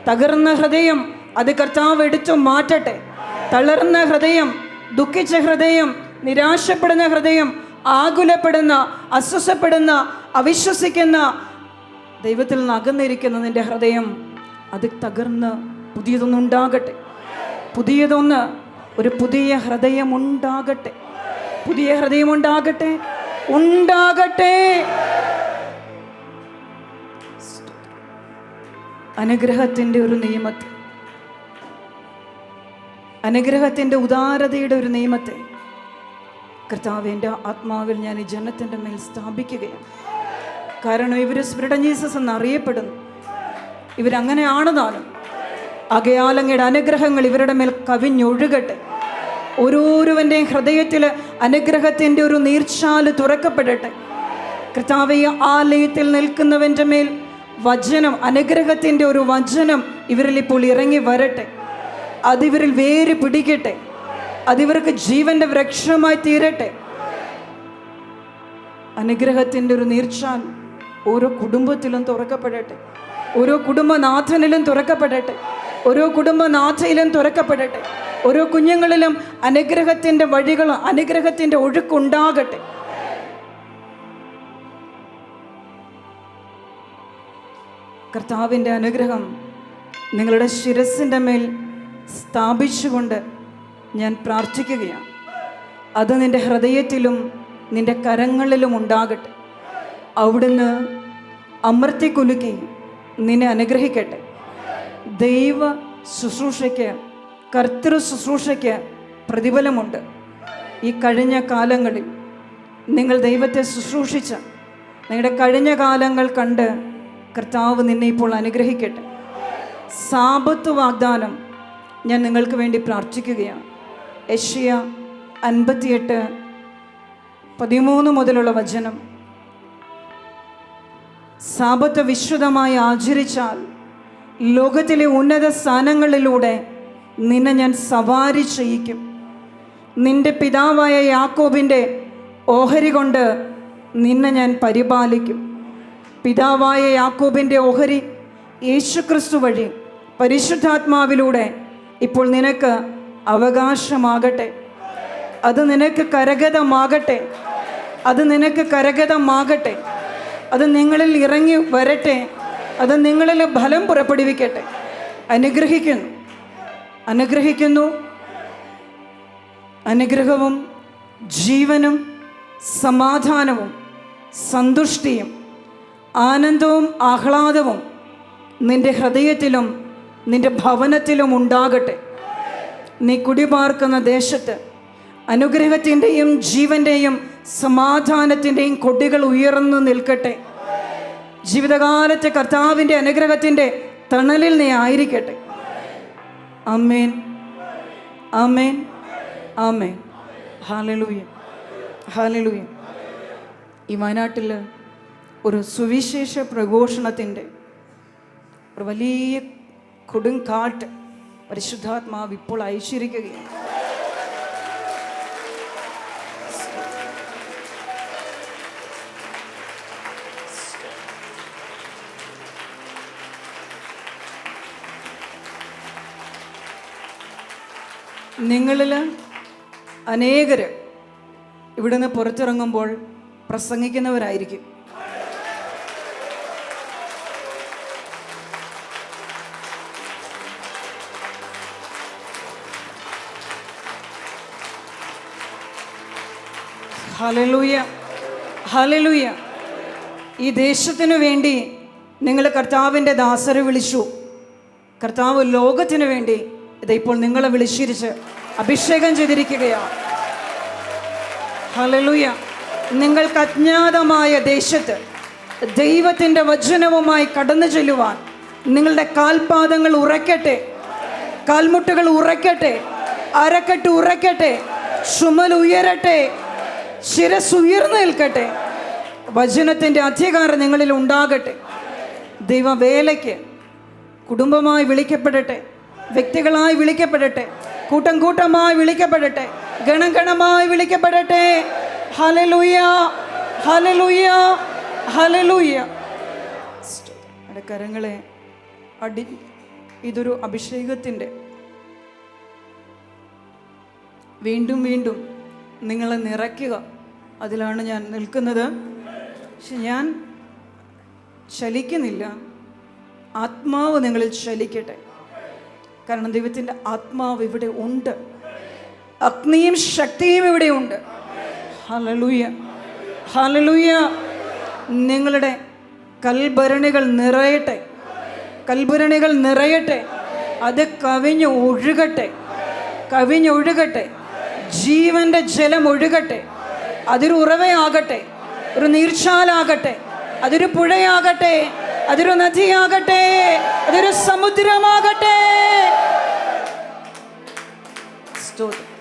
തകർന്ന ഹൃദയം അത് കർത്താവ് എടുത്തു മാറ്റട്ടെ. തളർന്ന ഹൃദയം, ദുഃഖിച്ച ഹൃദയം, നിരാശപ്പെടുന്ന ഹൃദയം, ആകുലപ്പെടുന്ന, അസ്വസ്ഥപ്പെടുന്ന, അവിശ്വസിക്കുന്ന, ദൈവത്തിൽ നിന്ന് അകന്നിരിക്കുന്ന നിന്റെ ഹൃദയം അത് തകർന്ന് പുതിയതൊന്നുണ്ടാകട്ടെ. പുതിയതൊന്ന്, ഒരു പുതിയ ഹൃദയം ഉണ്ടാകട്ടെ. പുതിയ ഹൃദയം ഉണ്ടാകട്ടെ, ഉണ്ടാകട്ടെ. അനുഗ്രഹത്തിൻ്റെ ഒരു നിയമത്തെ, അനുഗ്രഹത്തിൻ്റെ ഉദാരതയുടെ ഒരു നിയമത്തെ കർത്താവിൻ്റെ ആത്മാവിൽ ഞാൻ ഈ ജനത്തിൻ്റെ മേൽ സ്ഥാപിക്കുകയാണ്. കാരണം ഇവർ സ്പിരിറ്റ് ജീസസ് എന്നറിയപ്പെടുന്നു. ഇവരങ്ങനെയാണെന്നാലും ആകയാൽ അങ്ങയുടെ അനുഗ്രഹങ്ങൾ ഇവരുടെ മേൽ കവിഞ്ഞൊഴുകട്ടെ. ഓരോരുവൻ്റെയും ഹൃദയത്തിൽ അനുഗ്രഹത്തിൻ്റെ ഒരു നീർച്ചാല് തുറക്കപ്പെടട്ടെ. കർത്താവേ, ആലയത്തിൽ നിൽക്കുന്നവൻ്റെ മേൽ വചനം, അനുഗ്രഹത്തിൻ്റെ ഒരു വചനം ഇവരിൽ ഇപ്പോൾ ഇറങ്ങി വരട്ടെ. അതിവരിൽ വേര് പിടിക്കട്ടെ. അതിവർക്ക് ജീവൻ്റെ വൃക്ഷമായി തീരട്ടെ. അനുഗ്രഹത്തിൻ്റെ ഒരു നീർച്ചാൽ ഓരോ കുടുംബത്തിലും തുറക്കപ്പെടട്ടെ. ഓരോ കുടുംബനാഥനിലും തുറക്കപ്പെടട്ടെ. ഓരോ കുടുംബനാഥയിലും തുറക്കപ്പെടട്ടെ. ഓരോ കുഞ്ഞുങ്ങളിലും അനുഗ്രഹത്തിൻ്റെ വഴികൾ, അനുഗ്രഹത്തിൻ്റെ ഒഴുക്കുണ്ടാകട്ടെ. കർത്താവിൻ്റെ അനുഗ്രഹം നിങ്ങളുടെ ശിരസിൻ്റെ മേൽ സ്ഥാപിച്ചുകൊണ്ട് ഞാൻ പ്രാർത്ഥിക്കുകയാണ്. അത് നിൻ്റെ ഹൃദയത്തിലും നിൻ്റെ കരങ്ങളിലും ഉണ്ടാകട്ടെ. അവിടുന്ന് അമർത്തിക്കുലുക്കി നിന്നെ അനുഗ്രഹിക്കട്ടെ. ദൈവ ശുശ്രൂഷയ്ക്ക്, കർത്തൃ ശുശ്രൂഷയ്ക്ക് പ്രതിഫലമുണ്ട്. ഈ കഴിഞ്ഞ കാലങ്ങളിൽ നിങ്ങൾ ദൈവത്തെ ശുശ്രൂഷിച്ച നിങ്ങളുടെ കഴിഞ്ഞ കാലങ്ങൾ കണ്ട് കർത്താവ് നിന്നെ ഇപ്പോൾ അനുഗ്രഹിക്കട്ടെ. സാബത്ത് വാഗ്ദാനം ഞാൻ നിങ്ങൾക്ക് വേണ്ടി പ്രാർത്ഥിക്കുകയാണ്. യെശയ്യാ 58:13 മുതലുള്ള വചനം. സാബത്ത് വിശുദ്ധമായി ആചരിച്ചാൽ ലോകത്തിലെ ഉന്നത സ്ഥാനങ്ങളിലൂടെ നിന്നെ ഞാൻ സവാരി ചെയ്യിക്കും. നിന്റെ പിതാവായ യാക്കോബിൻ്റെ ഓഹരി കൊണ്ട് നിന്നെ ഞാൻ പരിപാലിക്കും. പിതാവായ യാക്കോബിൻ്റെ ഓഹരി യേശുക്രിസ്തു വഴി പരിശുദ്ധാത്മാവിലൂടെ ഇപ്പോൾ നിനക്ക് അവകാശമാകട്ടെ. അത് നിനക്ക് കരഗതമാകട്ടെ. അത് നിനക്ക് കരഗതമാകട്ടെ. അത് നിങ്ങളിൽ ഇറങ്ങി വരട്ടെ. അത് നിങ്ങളിൽ ഫലം പുറപ്പെടുവിക്കട്ടെ. അനുഗ്രഹിക്കുന്നു, അനുഗ്രഹിക്കുന്നു. അനുഗ്രഹവും ജീവനും സമാധാനവും സന്തുഷ്ടിയും ആനന്ദവും ആഹ്ലാദവും നിൻ്റെ ഹൃദയത്തിലും നിൻ്റെ ഭവനത്തിലും ഉണ്ടാകട്ടെ. നീ കുടിപാർക്കുന്ന ദേശത്ത് അനുഗ്രഹത്തിൻ്റെയും ജീവൻ്റെയും സമാധാനത്തിൻ്റെയും കൊടികൾ ഉയർന്നു നിൽക്കട്ടെ. ജീവിതകാലത്തെ കർത്താവിൻ്റെ അനുഗ്രഹത്തിൻ്റെ തണലിൽ നീ ആയിരിക്കട്ടെ. Amen, amen, amen. Hallelujah, hallelujah. ഈ വയനാട്ടിൽ ഒരു സുവിശേഷ പ്രഘോഷണത്തിൻ്റെ ഒരു വലിയ കൊടുങ്കാറ്റ് പരിശുദ്ധാത്മാവ് ഇപ്പോൾ അയച്ചിരിക്കുകയാണ്. നിങ്ങളിൽ അനേകർ ഇവിടുന്ന് പുറത്തിറങ്ങുമ്പോൾ പ്രസംഗിക്കുന്നവരായിരിക്കും. Hallelujah, hallelujah. ഈ ദേശത്തിനു വേണ്ടി നിങ്ങൾ കർത്താവിൻ്റെ ദാസരെ വിളിച്ചു. കർത്താവ് ലോകത്തിനു വേണ്ടി ഇതിപ്പോൾ നിങ്ങളെ വിളിച്ചിരിച്ച് അഭിഷേകം ചെയ്തിരിക്കുകയാണ്. ഹല്ലേലൂയ. നിങ്ങൾക്ക് അജ്ഞാതമായ ദേശത്ത് ദൈവത്തിൻ്റെ വചനവുമായി കടന്നു ചെല്ലുവാൻ നിങ്ങളുടെ കാൽപാദങ്ങൾ ഉറയ്ക്കട്ടെ, കാൽമുട്ടുകൾ ഉറയ്ക്കട്ടെ, അരക്കെട്ട് ഉറയ്ക്കട്ടെ, ചുമൽ ഉയരട്ടെ, ശിരസ് ഉയർന്നു നിൽക്കട്ടെ. വചനത്തിൻ്റെ അധികാരം നിങ്ങളിൽ ഉണ്ടാകട്ടെ. ദൈവവേലയ്ക്ക് കുടുംബമായി വിളിക്കപ്പെടട്ടെ, വ്യക്തികളായി വിളിക്കപ്പെടട്ടെ, കൂട്ടം കൂട്ടമായി വിളിക്കപ്പെടട്ടെ, ഗണം ഗണമായി വിളിക്കപ്പെടട്ടെ. Hallelujah, hallelujah, hallelujah. കരങ്ങളെ ഇതൊരു അഭിഷേകത്തിൻ്റെ വീണ്ടും വീണ്ടും നിങ്ങളെ നിറയ്ക്കുക, അതിലാണ് ഞാൻ നിൽക്കുന്നത്. പക്ഷെ ഞാൻ ചലിക്കുന്നില്ല. ആത്മാവ് നിങ്ങളിൽ ചലിക്കട്ടെ. കാരണം ദൈവത്തിൻ്റെ ആത്മാവ് ഇവിടെ ഉണ്ട്. അഗ്നിയും ശക്തിയും ഇവിടെ ഉണ്ട്. Hallelujah, hallelujah. നിങ്ങളുടെ കൽഭരണികൾ നിറയട്ടെ, കൽഭരണികൾ നിറയട്ടെ. അത് കവിഞ്ഞ് ഒഴുകട്ടെ, കവിഞ്ഞൊഴുകട്ടെ. ജീവൻ്റെ ജലം ഒഴുകട്ടെ. അതൊരു ഉറവയാകട്ടെ, ഒരു നീർച്ചാലാകട്ടെ, അതൊരു പുഴയാകട്ടെ, അതൊരു നദിയാകട്ടെ, അതൊരു സമുദ്രമാകട്ടെ. സ്തോത്രം,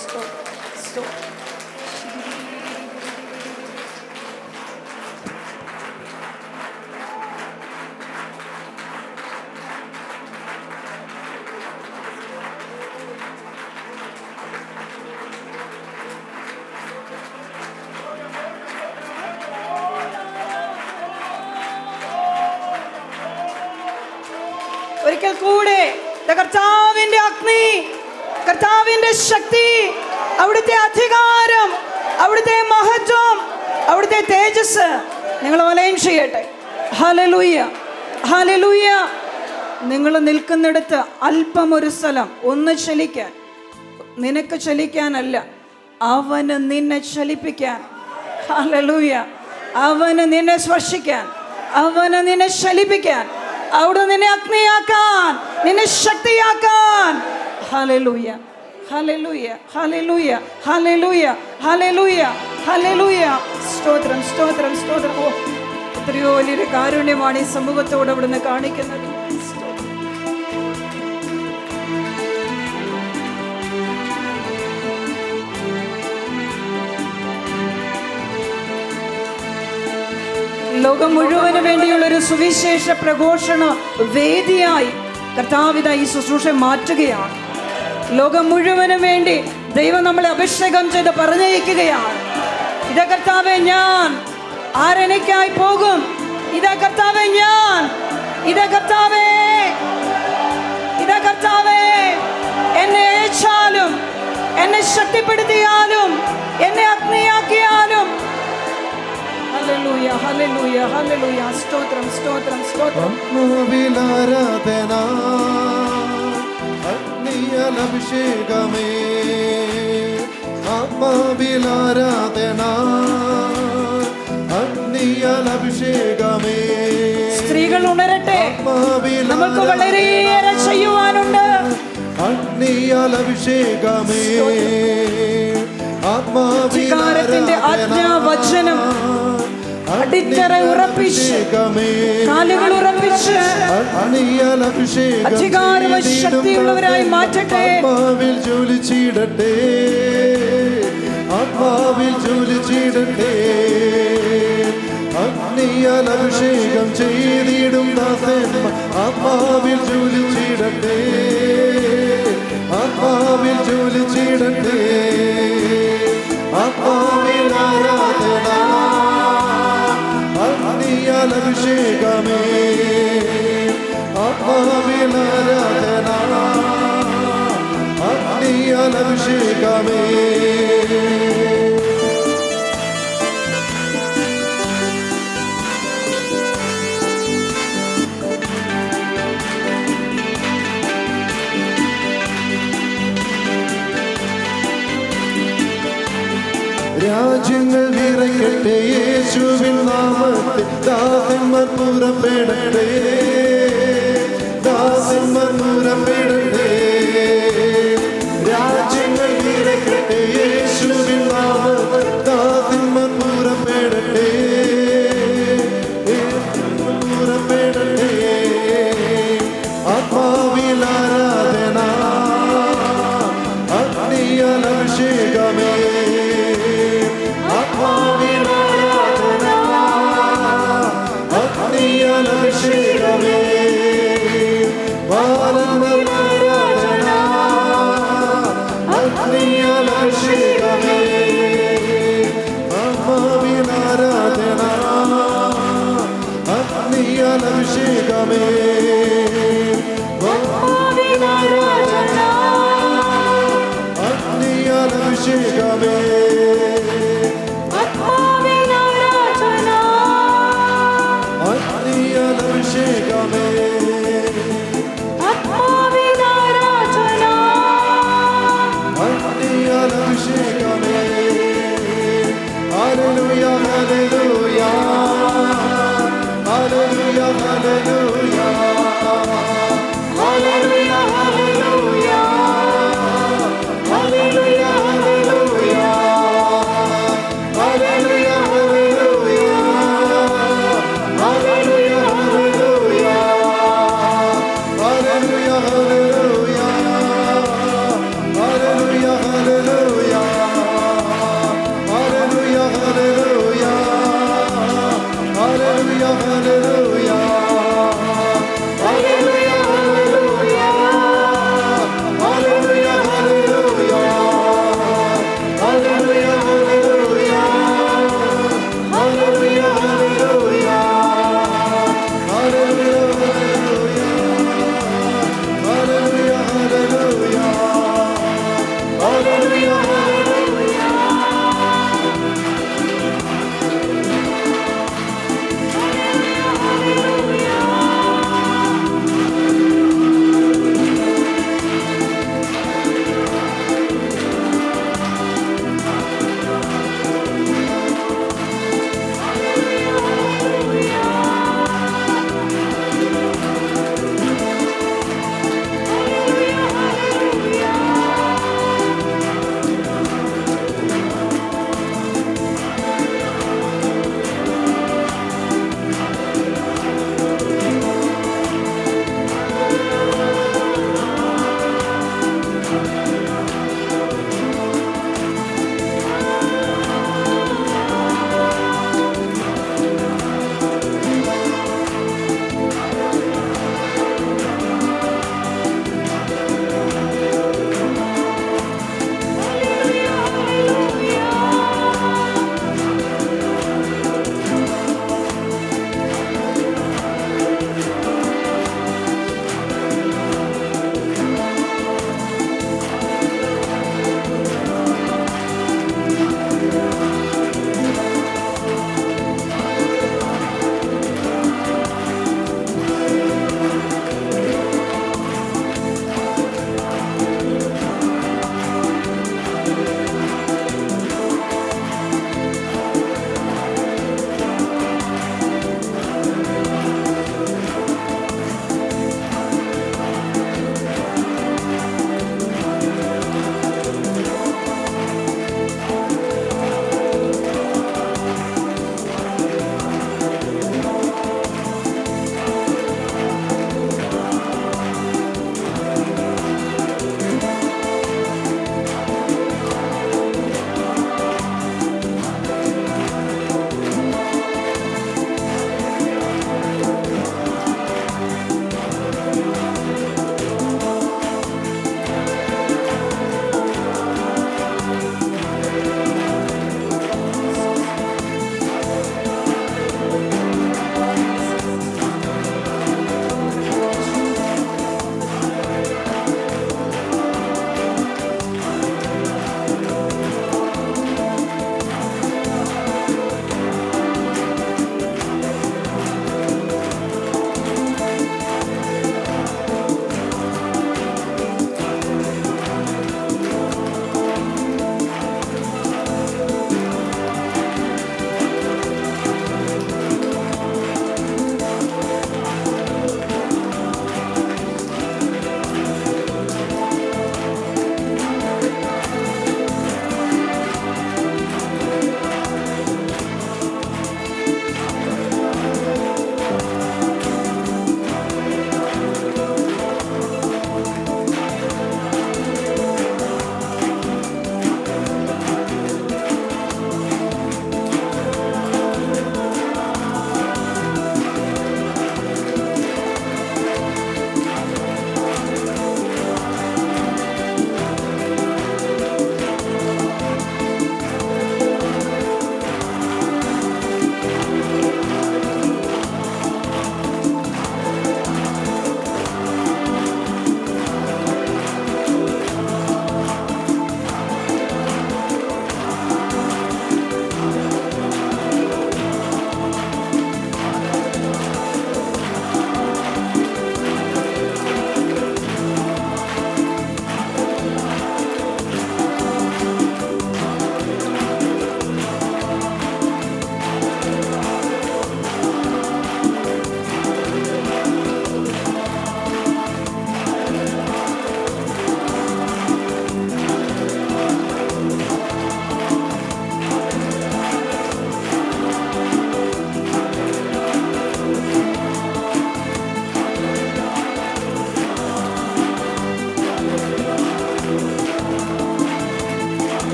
സ്തോത്രം, സ്തോത്രം. ഒരിക്കൽ കൂടെ കർത്താവിന്റെ അഗ്നി, കർത്താവിന്റെ ശക്തി, അവിടുത്തെ അധികാരം, അവിടുത്തെ മഹത്വം, അവിടുത്തെ തേജസ് നിങ്ങൾ വലയം ചെയ്യട്ടെ. Hallelujah, hallelujah. നിങ്ങൾ നിൽക്കുന്നിടത്ത് അല്പം ഒരു സ്ഥലം ഒന്ന് ചലിക്കാൻ, നിനക്ക് ചലിക്കാനല്ല, അവന് നിന്നെ ചലിപ്പിക്കാൻ. ഹല്ലേലൂയ. അവന് നിന്നെ സ്പർശിക്കാൻ, അവന് നിന്നെ ചലിപ്പിക്കാൻ, അവിടെ നിന്നെ അഗ്നിയാക്കാൻ, നിന്നെ ശക്തിയാക്കാൻ. Hallelujah, hallelujah, hallelujah, hallelujah, hallelujah, hallelujah. സ്തോത്രം, സ്തോത്രം, സ്തോത്രം. ഓ, എത്രയോ വലിയൊരു കാരുണ്യമാണ് ഈ സമൂഹത്തോട് അവിടുന്ന് കാണിക്കുന്നത്. ലോകം മുഴുവന് വേണ്ടിയുള്ളൊരു സുവിശേഷ പ്രഘോഷണ വേദിയായി കർത്താവിത ഈ ശുശ്രൂഷ മാറ്റുകയാണ്. ലോകം മുഴുവന് വേണ്ടി ദൈവം നമ്മളെ അഭിഷേകം ചെയ്ത് പറഞ്ഞയക്കുകയാണ്. ഇതാ കർത്താവേ ഞാൻ, ആരെനിക്കായി പോകും? ഇതാ കർത്താവേ ഞാൻ, ഇതാ കർത്താവേ, ഇതാ കർത്താവേ. എന്നെ അയച്ചാലും, എന്നെ ശക്തിപ്പെടുത്തിയാലും, എന്നെ അഗ്നിയാക്കിയാലും ആരാധന അഗ്നിയാൽ അഭിഷേകമേ. സ്ത്രീകൾ ഉണരട്ടെ, നമുക്ക് വളരെയേറെ ചെയ്യുവാനുണ്ട്. അഗ്നിയാൽ അഭിഷേകമേ, അധികാരത്തിന്റെ ആജ്ഞാവചനം അടിത്തറ ഉറപ്പിച്ച്, കാലുകൾ ഉറപ്പിച്ച് അധികാര ശക്തിയുള്ളവരായി മാറ്റട്ടെ. ആത്മാവിൽ ജ്വലിച്ചിടട്ടെ, ആത്മാവിൽ ജ്വലിച്ചിടട്ടെ. അഗ്നിയാൽ അഭിഷേകം ചെയ്തിടും ദാസന്മാർ ആത്മാവിൽ ജ്വലിച്ചിടട്ടെ, ആത്മാവിൽ ജ്വലിച്ചിടട്ടെ. ആത്മാവിൽ ആരാധന അഗ്നിയാൽ അഭിഷേകമേ, ആത്മാവിൽ ആരാധന അഗ്നിയാൽ അഭിഷേകമേ. രാജ്യങ്ങൾ വിറയ്ക്കട്ടെ, യേശുവിൻ നാമത്തിൽ ദാസന്മാർ പുറപ്പെടട്ടെ, ദാസന്മാർ പുറപ്പെടട്ടെ. രാജ്യങ്ങൾ വിറയ്ക്കട്ടെ, യേശുവിൻ നാമത്തിൽ ദാസന്മാർ പുറപ്പെടട്ടെ, പുറപ്പെടട്ടെ. ആത്മാവിൽ ആരാധന അഗ്നിയാൽ അഭിഷേകമേ, ആത്മാവിൽ ആരാധന അഗ്നിയാൽ അഭിഷേകമേ. ബാലന്മാർ ആരാധന അഗ്നിയാൽ അഭിഷേകമേ, ആത്മാവിൽ ആരാധന അഗ്നിയാൽ അഭിഷേകമേ. ആത്മാവിൽ ആരാധന അഗ്നിയാൽ അഭിഷേകമേ, ആത്മാവിൽ ആരാധന അഗ്നിയാൽ അഭിഷേകമേ. ആത്മാവിൽ ആരാധന അഗ്നിയാൽ അഭിഷേകമേ. Hallelujah hallelujah hallelujah hallelujah hallelujah hallelujah hallelujah hallelujah hallelujah hallelujah hallelujah hallelujah hallelujah hallelujah hallelujah hallelujah hallelujah hallelujah hallelujah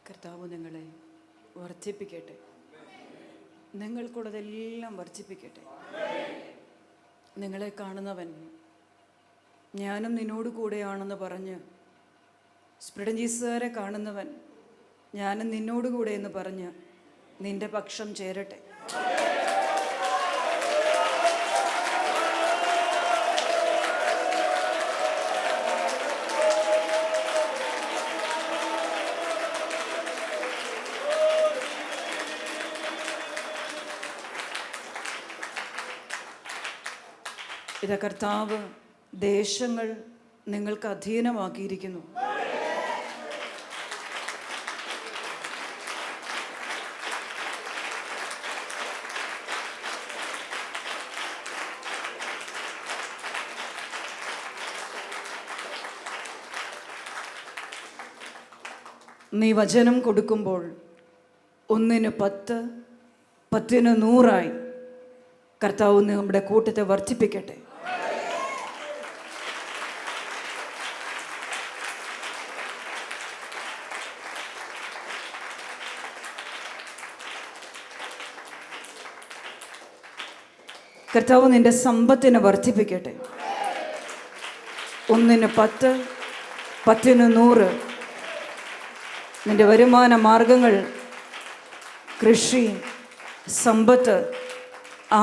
കർത്താവ് നിങ്ങളെ വർദ്ധിപ്പിക്കട്ടെ. നിങ്ങൾക്കുള്ളതെല്ലാം വർദ്ധിപ്പിക്കട്ടെ. നിങ്ങളെ കാണുന്നവൻ ഞാനും നിന്നോട് കൂടെയാണെന്ന് പറഞ്ഞ്, സ്പിരിഡൻജീസുകാരെ കാണുന്നവൻ ഞാനും നിന്നോട് കൂടെ എന്ന് പറഞ്ഞ് നിന്റെ പക്ഷം ചേരട്ടെ. ഇത് കർത്താവ് ദേശങ്ങൾ നിങ്ങൾക്ക് അധീനമാക്കിയിരിക്കുന്നു. നീ വചനം കൊടുക്കുമ്പോൾ 1-ന് 10, 10-ന് 100 കർത്താവ് നമ്മുടെ കൂട്ടത്തെ വർദ്ധിപ്പിക്കട്ടെ. കർത്താവ് നിന്റെ സമ്പത്തിനെ വർദ്ധിപ്പിക്കട്ടെ. 1-ന് 10, 10-ന് 100 നിന്റെ വരുമാന മാർഗങ്ങൾ, കൃഷി, സമ്പത്ത്,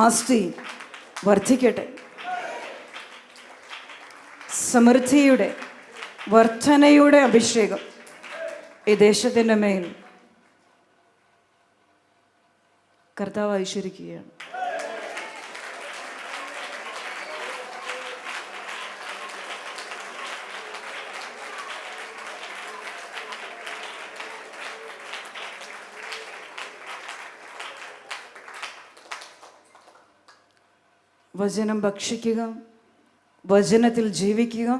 ആസ്തി വർദ്ധിക്കട്ടെ. സമൃദ്ധിയുടെ വർധനയുടെ അഭിഷേകം ഈ ദേശത്തിൻ്റെ മേൽ കർത്താവ് ഐശ്വര്യക്കുകയാണ്. വചനം ഭക്ഷിക്കുക, വചനത്തിൽ ജീവിക്കുക,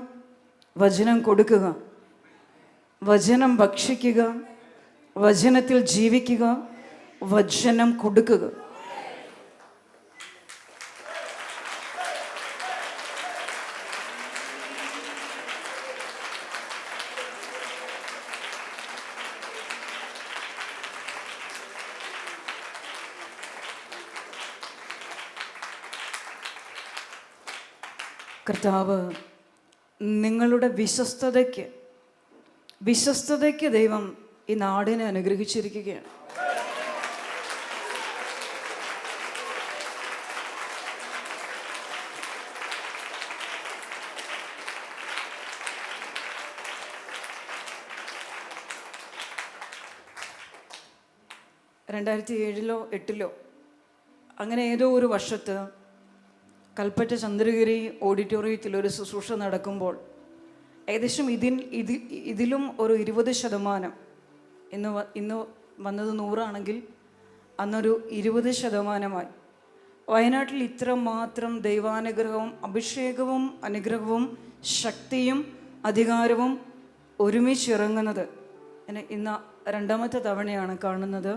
വചനം കൊടുക്കുക. വചനം ഭക്ഷിക്കുക, വചനത്തിൽ ജീവിക്കുക, വചനം കൊടുക്കുക. കർത്താവ് നിങ്ങളുടെ വിശ്വസ്തതയ്ക്ക് ദൈവം ഈ നാടിനെ അനുഗ്രഹിച്ചിരിക്കുകയാണ്. (2007-ലോ 2008-ലോ അങ്ങനെ ഏതോ ഒരു വർഷത്ത് കൽപ്പറ്റ ചന്ദ്രഗിരി ഓഡിറ്റോറിയത്തിൽ ഒരു ശുശ്രൂഷ നടക്കുമ്പോൾ ഏകദേശം ഇതിലും ഒരു 20%, ഇന്ന് വന്നത് 100 അന്നൊരു 20% വയനാട്ടിൽ ഇത്രമാത്രം ദൈവാനുഗ്രഹവും അഭിഷേകവും അനുഗ്രഹവും ശക്തിയും അധികാരവും ഒരുമിച്ചിറങ്ങുന്നത് ഇന്ന് 2ാമത്തെ തവണയാണ് കാണുന്നത്.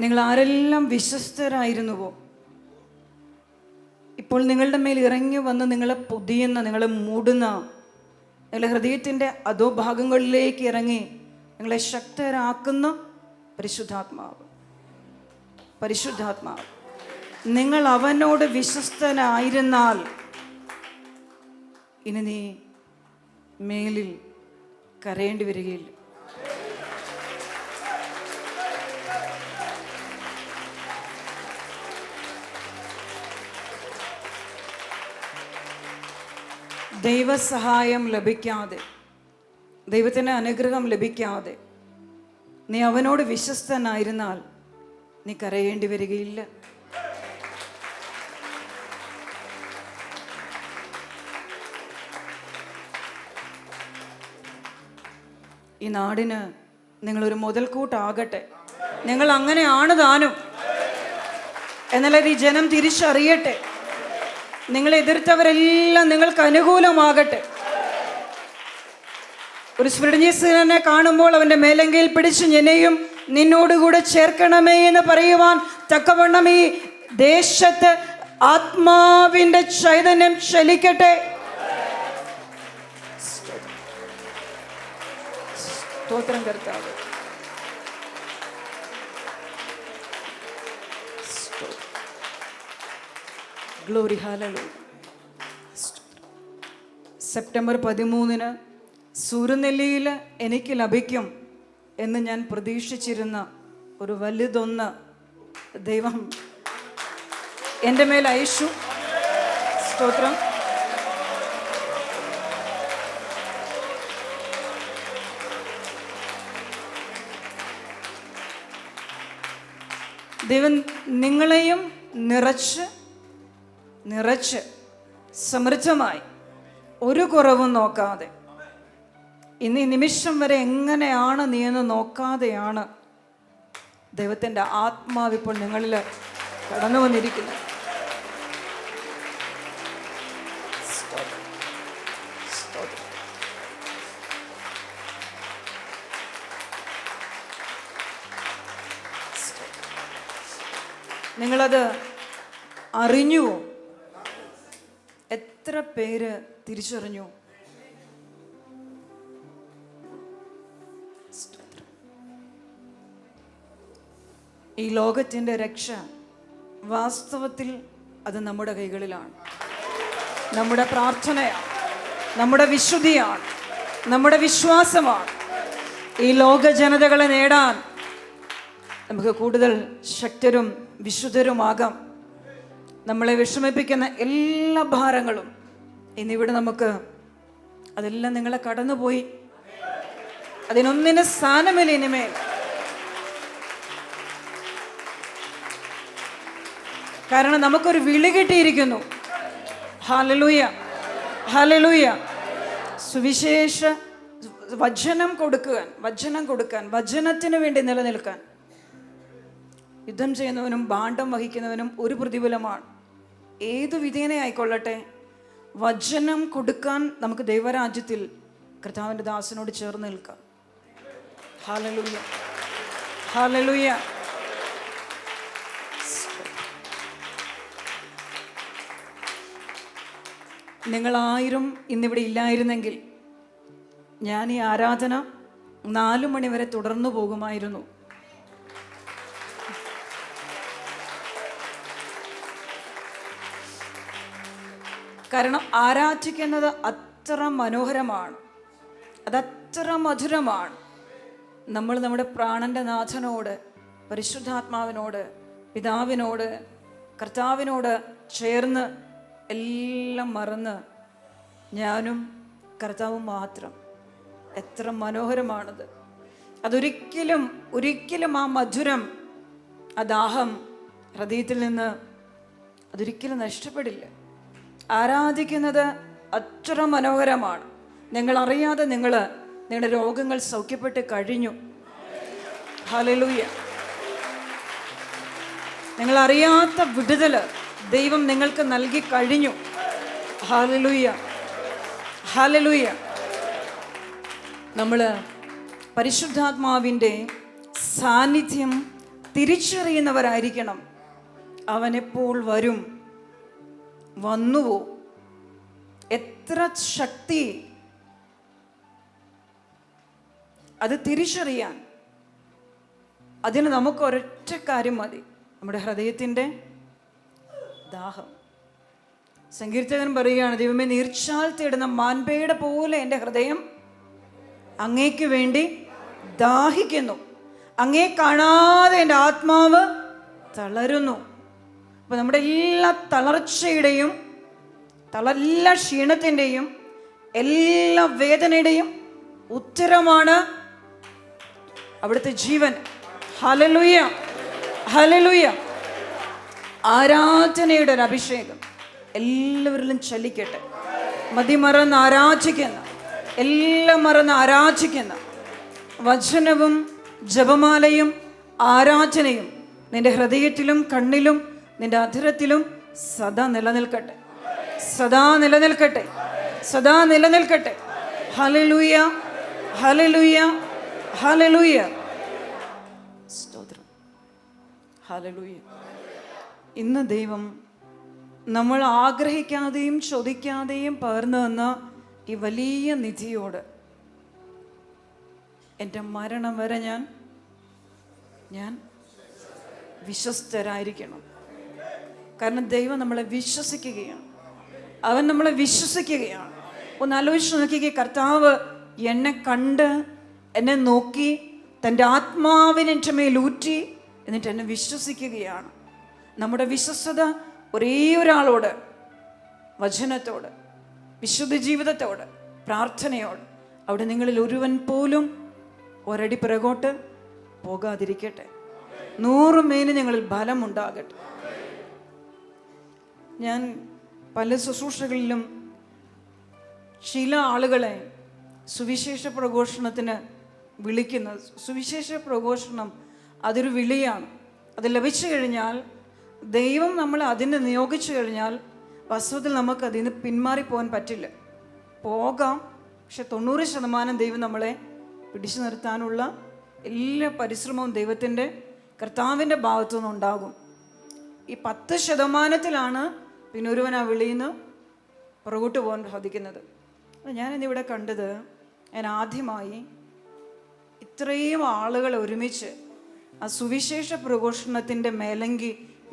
നിങ്ങൾ ആരെല്ലാം വിശ്വസ്തരായിരുന്നുവോ ഇപ്പോൾ നിങ്ങളുടെ മേൽ ഇറങ്ങി വന്ന് നിങ്ങളെ പൊതിയുന്ന, നിങ്ങളെ മൂടുന്ന, നിങ്ങളുടെ ഹൃദയത്തിൻ്റെ അധോഭാഗങ്ങളിലേക്ക് ഇറങ്ങി നിങ്ങളെ ശക്തരാക്കുന്ന പരിശുദ്ധാത്മാവ് നിങ്ങൾ അവനോട് വിശ്വസ്തനായിരുന്നാൽ ഇനി നീ മേലിൽ കരയേണ്ടി വരികയില്ല. ദൈവസഹായം ലഭിക്കാതെ, ദൈവത്തിൻ്റെ അനുഗ്രഹം ലഭിക്കാതെ നീ അവനോട് വിശ്വസ്തനായിരുന്നാൽ നീ കരയേണ്ടി വരികയില്ല. ഈ നാടിന് നിങ്ങളൊരു മുതൽക്കൂട്ടാകട്ടെ. നിങ്ങൾ അങ്ങനെയാണ് താനും എന്നുള്ളത് ഈ ജനം തിരിച്ചറിയട്ടെ. നിങ്ങളെ എതിർത്തവരെല്ലാം നിങ്ങൾക്ക് അനുകൂലമാകട്ടെ. ഒരു സ്പിരിഡൻജീസുകാരനെ കാണുമ്പോൾ അവൻ്റെ മേലങ്കയിൽ പിടിച്ച് ഞെനയും നിന്നോടുകൂടെ ചേർക്കണമേ എന്ന് പറയുവാൻ തക്കവണ്ണം ഈ ദേശത്ത് ആത്മാവിന്റെ ചൈതന്യം ചലിക്കട്ടെ. സ്തോത്രം കർത്താവേ. Glory, hallelujah. സെപ്റ്റംബർ 13 സൂര്യനെല്ലിയിൽ എനിക്ക് ലഭിക്കും എന്ന് ഞാൻ പ്രതീക്ഷിച്ചിരുന്ന ഒരു വലുതൊന്ന് ദൈവം എൻ്റെ മേൽ അയച്ചു. സ്തോത്രം. ദൈവം നിങ്ങളെയും നിറച്ച് സമൃദ്ധമായി ഒരു കുറവും നോക്കാതെ, ഇന്ന് ഈ നിമിഷം വരെ എങ്ങനെയാണ് നീ എന്ന് നോക്കാതെയാണ് ദൈവത്തിൻ്റെ ആത്മാവ് ഇപ്പോൾ നിങ്ങളിൽ കടന്നു വന്നിരിക്കുന്നത്. നിങ്ങളത് അറിഞ്ഞുവോ? എത്ര പേര് തിരിച്ചറിഞ്ഞു? ഈ ലോകത്തിൻ്റെ രക്ഷ വാസ്തവത്തിൽ അത് നമ്മുടെ കൈകളിലാണ്. നമ്മുടെ പ്രാർത്ഥനയാണ്, നമ്മുടെ വിശുദ്ധിയാണ്, നമ്മുടെ വിശ്വാസമാണ്. ഈ ലോക ജനതകളെ നേടാൻ നമുക്ക് കൂടുതൽ ശക്തരും വിശുദ്ധരുമാകാം. നമ്മളെ വിഷമിപ്പിക്കുന്ന എല്ലാ ഭാരങ്ങളും ഇന്നിവിടെ നമുക്ക് അതെല്ലാം നിങ്ങളെ കടന്നുപോയി. അതിനൊന്നിന് സ്ഥാനമില്ല ഇനിമേൽ. കാരണം നമുക്കൊരു വിളി കിട്ടിയിരിക്കുന്നു. Hallelujah, hallelujah. സുവിശേഷ വചനം കൊടുക്കാൻ, വചനത്തിന് വേണ്ടി നിലനിൽക്കാൻ യുദ്ധം ചെയ്യുന്നവനും ഭാണ്ഡം വഹിക്കുന്നവനും ഒരു പ്രതിഫലമാണ്. ഏതു വിധേനെ ആയിക്കൊള്ളട്ടെ, വചനം കൊടുക്കാൻ നമുക്ക് ദൈവരാജ്യത്തിൽ കർത്താവിൻ്റെ ദാസനോട് ചേർന്ന് നിൽക്കാം. Hallelujah, hallelujah. നിങ്ങളായിരം ഇന്നിവിടെ ഇല്ലായിരുന്നെങ്കിൽ ഞാൻ ഈ ആരാധന 4 മണി വരെ തുടർന്നു പോകുമായിരുന്നു. കാരണം ആരാധിക്കുന്നത് അത്ര മനോഹരമാണ്, അതത്ര മധുരമാണ്. നമ്മൾ നമ്മുടെ പ്രാണന്റെ നാഥനോട്, പരിശുദ്ധാത്മാവിനോട്, പിതാവിനോട്, കർത്താവിനോട് ചേർന്ന് എല്ലാം മറന്ന് ഞാനും കർത്താവും മാത്രം. എത്ര മനോഹരമാണത്! ഒരിക്കലും ആ മധുരം, ആ ദാഹം ഹൃദയത്തിൽ നിന്ന് അതൊരിക്കലും നഷ്ടപ്പെടില്ല. ആരാധിക്കുന്നത് അത്ര മനോഹരമാണ്. നിങ്ങളറിയാതെ നിങ്ങളുടെ രോഗങ്ങൾ സൗഖ്യപ്പെട്ട് കഴിഞ്ഞു. ഹല്ലേലൂയ. നിങ്ങളറിയാത്ത വിടുതൽ ദൈവം നിങ്ങൾക്ക് നൽകി കഴിഞ്ഞു. Hallelujah, hallelujah. നമ്മൾ പരിശുദ്ധാത്മാവിൻ്റെ സാന്നിധ്യം തിരിച്ചറിയുന്നവരായിരിക്കണം. അവനെപ്പോൾ വരും, വന്നുവോ, എത്ര ശക്തി, അത് തിരിച്ചറിയാൻ അതിന് നമുക്ക് ഒരൊറ്റ കാര്യം മതി, നമ്മുടെ ഹൃദയത്തിൻ്റെ ദാഹം. സങ്കീർത്തകൻ പറയുകയാണ്, ദൈവമേ നീർച്ചാൽ തേടുന്ന മാൻപേട പോലെ എൻ്റെ ഹൃദയം അങ്ങേക്ക് വേണ്ടി ദാഹിക്കുന്നു. അങ്ങേ കാണാതെ എൻ്റെ ആത്മാവ് തളരുന്നു. അപ്പോൾ നമ്മുടെ എല്ലാ തളർച്ചയുടെയും, എല്ലാ ക്ഷീണത്തിൻ്റെയും, എല്ലാ വേദനയുടെയും ഉത്തരമാണ് അവിടുത്തെ ജീവൻ. Hallelujah, hallelujah. ആരാധനയുടെ ഒരു അഭിഷേകം എല്ലാവരിലും ചലിക്കട്ടെ. മതിമറന്ന് ആരാധിക്കുന്ന, എല്ലാം മറന്ന് ആരാധിക്കുന്ന വചനവും ജപമാലയും ആരാധനയും നിന്റെ ഹൃദയത്തിലും കണ്ണിലും നിന്റെ അധരത്തിലും സദാ നിലനിൽക്കട്ടെ, സദാ നിലനിൽക്കട്ടെ, സദാ നിലനിൽക്കട്ടെ. Hallelujah, hallelujah, hallelujah. ഹല്ലേലൂയ. ഇന്ന് ദൈവം നമ്മൾ ആഗ്രഹിക്കാതെയും ചോദിക്കാതെയും പകർന്നു തന്ന ഈ വലിയ നിധിയോട് എൻ്റെ മരണം വരെ ഞാൻ വിശ്വസ്തരായിരിക്കണം. കാരണം ദൈവം നമ്മളെ വിശ്വസിക്കുകയാണ്. അവൻ നമ്മളെ വിശ്വസിക്കുകയാണ്. ഒന്ന് ആലോചിച്ച് നോക്കിക്കേ, കർത്താവ് എന്നെ കണ്ട് എന്നെ നോക്കി തൻ്റെ ആത്മാവിനെ എൻ്റെ മേലൂറ്റി എന്നിട്ട് എന്നെ വിശ്വസിക്കുകയാണ്. നമ്മുടെ വിശ്വസ്തത ഒരേ ഒരാളോട്, വചനത്തോട്, വിശുദ്ധ ജീവിതത്തോട്, പ്രാർത്ഥനയോട്. അവിടെ നിങ്ങളിൽ ഒരുവൻ പോലും ഒരടി പിറകോട്ട് പോകാതിരിക്കട്ടെ. 100 മേനി ഞങ്ങളിൽ ബലമുണ്ടാകട്ടെ. ഞാൻ പല ശുശ്രൂഷകളിലും ചില ആളുകളെ സുവിശേഷ പ്രഘോഷണത്തിന് വിളിക്കുന്ന, സുവിശേഷ പ്രഘോഷണം അതൊരു വിളിയാണ്. അത് ലഭിച്ചു കഴിഞ്ഞാൽ, ദൈവം നമ്മളെ അതിന് നിയോഗിച്ചു കഴിഞ്ഞാൽ വാസ്തവത്തിൽ നമുക്ക് അതിൽ നിന്ന് പിന്മാറിപ്പോകാൻ പറ്റില്ല. പോകാം, പക്ഷെ 90% ദൈവം നമ്മളെ പിടിച്ചു നിർത്താനുള്ള എല്ലാ പരിശ്രമവും ദൈവത്തിൻ്റെ, കർത്താവിൻ്റെ ഭാഗത്തു നിന്നുണ്ടാകും. ഈ 10% പിന്നെ ഒരുവൻ ആ വിളിയിൽ നിന്ന് പുറകോട്ട് പോകാൻ സാധിക്കുന്നത്. ഞാനിന്നിവിടെ കണ്ടത്, ഞാൻ ആദ്യമായി ഇത്രയും ആളുകൾ ഒരുമിച്ച് ആ സുവിശേഷ പ്രഘോഷണത്തിൻ്റെ മേലങ്കി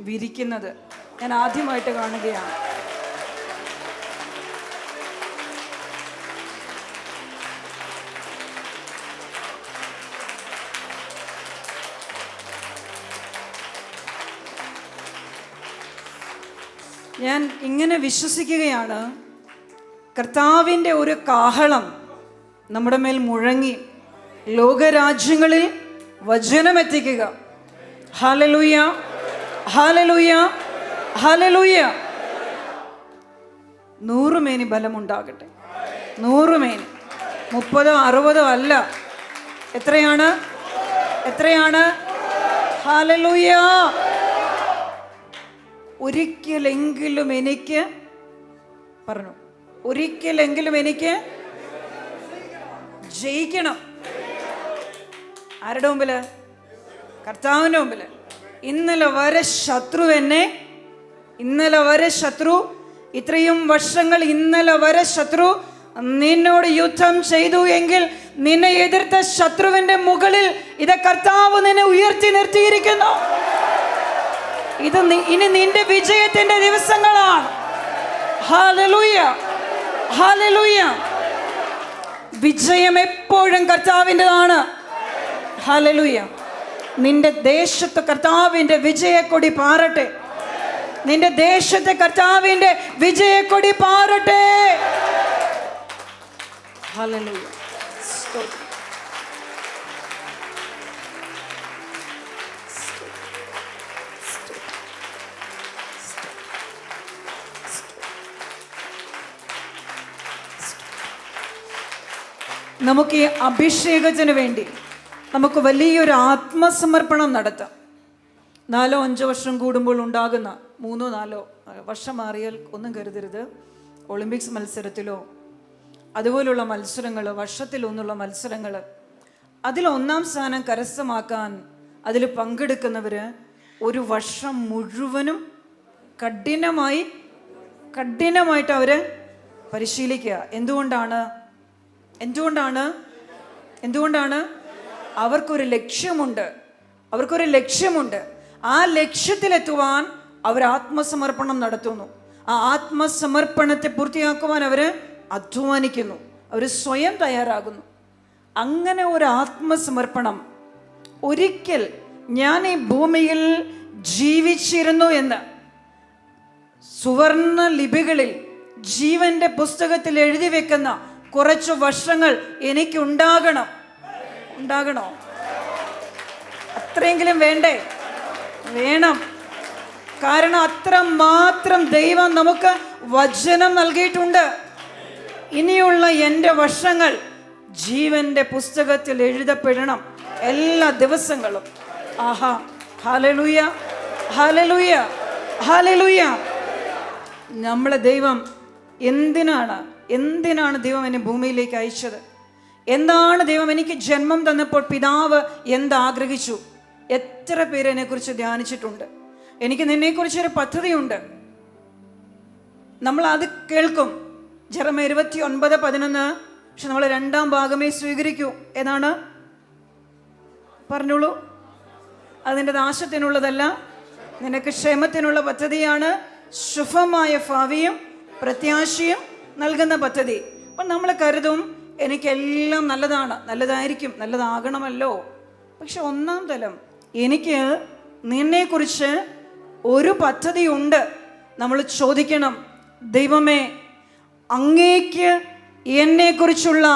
വിരിക്കുന്നത് ഞാൻ ആദ്യമായിട്ട് കാണുകയാണ്. ഞാൻ ഇങ്ങനെ വിശ്വസിക്കുകയാണ്, കർത്താവിൻ്റെ ഒരു കാഹളം നമ്മുടെ മേൽ മുഴങ്ങി ലോകരാജ്യങ്ങളിൽ വചനം എത്തിക്കുക. Hallelujah, hallelujah, hallelujah. 100 മേനി ബലമുണ്ടാകട്ടെ. 100 മേനി, 30, 60 അല്ല. എത്രയാണ്? ഹല്ലേലൂയ. ഒരിക്കലെങ്കിലും എനിക്ക് പറഞ്ഞു, ഒരിക്കലെങ്കിലും എനിക്ക് ജയിക്കണം. ആരുടെ മുമ്പില്? കർത്താവിൻ്റെ മുമ്പില്. ഇന്നലെ വരെ ശത്രു ഇത്രയും വർഷങ്ങൾ ഇന്നലെ വരെ ശത്രു നിന്നോട് യുദ്ധം ചെയ്തു എങ്കിൽ, നിന്നെ എതിർത്ത ശത്രുവിന്റെ മുകളിൽ ഇത് കർത്താവ് നിന്നെ ഉയർത്തി നിർത്തിയിരിക്കുന്നു. ഇത് ഇനി നിന്റെ വിജയത്തിന്റെ ദിവസങ്ങളാണ്. Hallelujah, hallelujah. വിജയം എപ്പോഴും കർത്താവിൻ്റെതാണ്. ഹല്ലേലൂയ. നിന്റെ ദേശത്ത് കർത്താവിൻ്റെ വിജയക്കൊടി പാറട്ടെ. നിന്റെ ദേശത്തെ കർത്താവിൻ്റെ വിജയക്കൊടി പാറട്ടെ. ഹല്ലേലൂയ. നമുക്ക് ഈ അഭിഷേകത്തിന് വേണ്ടി നമുക്ക് വലിയൊരു ആത്മസമർപ്പണം നടത്താം. 4-5 വർഷം കൂടുമ്പോൾ ഉണ്ടാകുന്ന 3-4 വർഷം മാറിയാൽ ഒന്നും കരുതരുത്. ഒളിമ്പിക്സ് മത്സരത്തിലോ അതുപോലുള്ള മത്സരങ്ങൾ, വർഷത്തിലൊന്നുള്ള മത്സരങ്ങൾ, അതിൽ 1-ാം സ്ഥാനം കരസ്ഥമാക്കാൻ അതിൽ പങ്കെടുക്കുന്നവർ ഒരു വർഷം മുഴുവനും കഠിനമായിട്ട് അവർ പരിശീലിക്കുക. എന്തുകൊണ്ടാണ്? അവർക്കൊരു ലക്ഷ്യമുണ്ട്. ആ ലക്ഷ്യത്തിലെത്തുവാൻ അവർ ആത്മസമർപ്പണം നടത്തുന്നു. ആ ആത്മസമർപ്പണത്തെ പൂർത്തിയാക്കുവാൻ അവർ അധ്വാനിക്കുന്നു. അവർ സ്വയം തയ്യാറാകുന്നു. അങ്ങനെ ഒരു ആത്മസമർപ്പണം, ഒരിക്കൽ ഞാൻ ഈ ഭൂമിയിൽ ജീവിച്ചിരുന്നു എന്ന് സുവർണ ലിപികളിൽ ജീവന്റെ പുസ്തകത്തിൽ എഴുതി വെക്കുന്ന കുറച്ച് വർഷങ്ങൾ എനിക്കുണ്ടാകണോ? അത്രയെങ്കിലും വേണ്ടേ? വേണം. കാരണം അത്രമാത്രം ദൈവം നമുക്ക് വചനം നൽകിയിട്ടുണ്ട്. ഇനിയുള്ള എൻ്റെ വർഷങ്ങൾ ജീവന്റെ പുസ്തകത്തിൽ എഴുതപ്പെടണം, എല്ലാ ദിവസങ്ങളും. ആഹാ, ഹല്ലേലൂയ, ഹല്ലേലൂയ, ഹല്ലേലൂയ. നമ്മളെ ദൈവം എന്തിനാണ് ദൈവം എന്നെ ഭൂമിയിലേക്ക് അയച്ചത്? എന്താണ് ദൈവം എനിക്ക് ജന്മം തന്നപ്പോൾ പിതാവ് എന്താഗ്രഹിച്ചു? എത്ര പേര് എന്നെക്കുറിച്ച് ധ്യാനിച്ചിട്ടുണ്ട്. എനിക്ക് നിന്നെക്കുറിച്ചൊരു പദ്ധതിയുണ്ട്. നമ്മൾ അത് കേൾക്കും, ജെറമ്യ 29:11. പക്ഷെ നമ്മൾ രണ്ടാം ഭാഗമേ സ്വീകരിക്കൂ. ഏതാണ്? പറഞ്ഞോളൂ. അതിൻ്റെ നാശത്തിനുള്ളതല്ല, നിനക്ക് ക്ഷേമത്തിനുള്ള പദ്ധതിയാണ്, ശുഭമായ ഭാവിയും പ്രത്യാശയും നൽകുന്ന പദ്ധതി. അപ്പം നമ്മൾ കരുതും എനിക്കെല്ലാം നല്ലതാണ്, നല്ലതായിരിക്കും, നല്ലതാകണമല്ലോ. പക്ഷെ ഒന്നാം തലം, എനിക്ക് നിന്നെക്കുറിച്ച് ഒരു പദ്ധതിയുണ്ട്. നമ്മൾ ചോദിക്കണം, ദൈവമേ, അങ്ങേക്ക് എന്നെക്കുറിച്ചുള്ള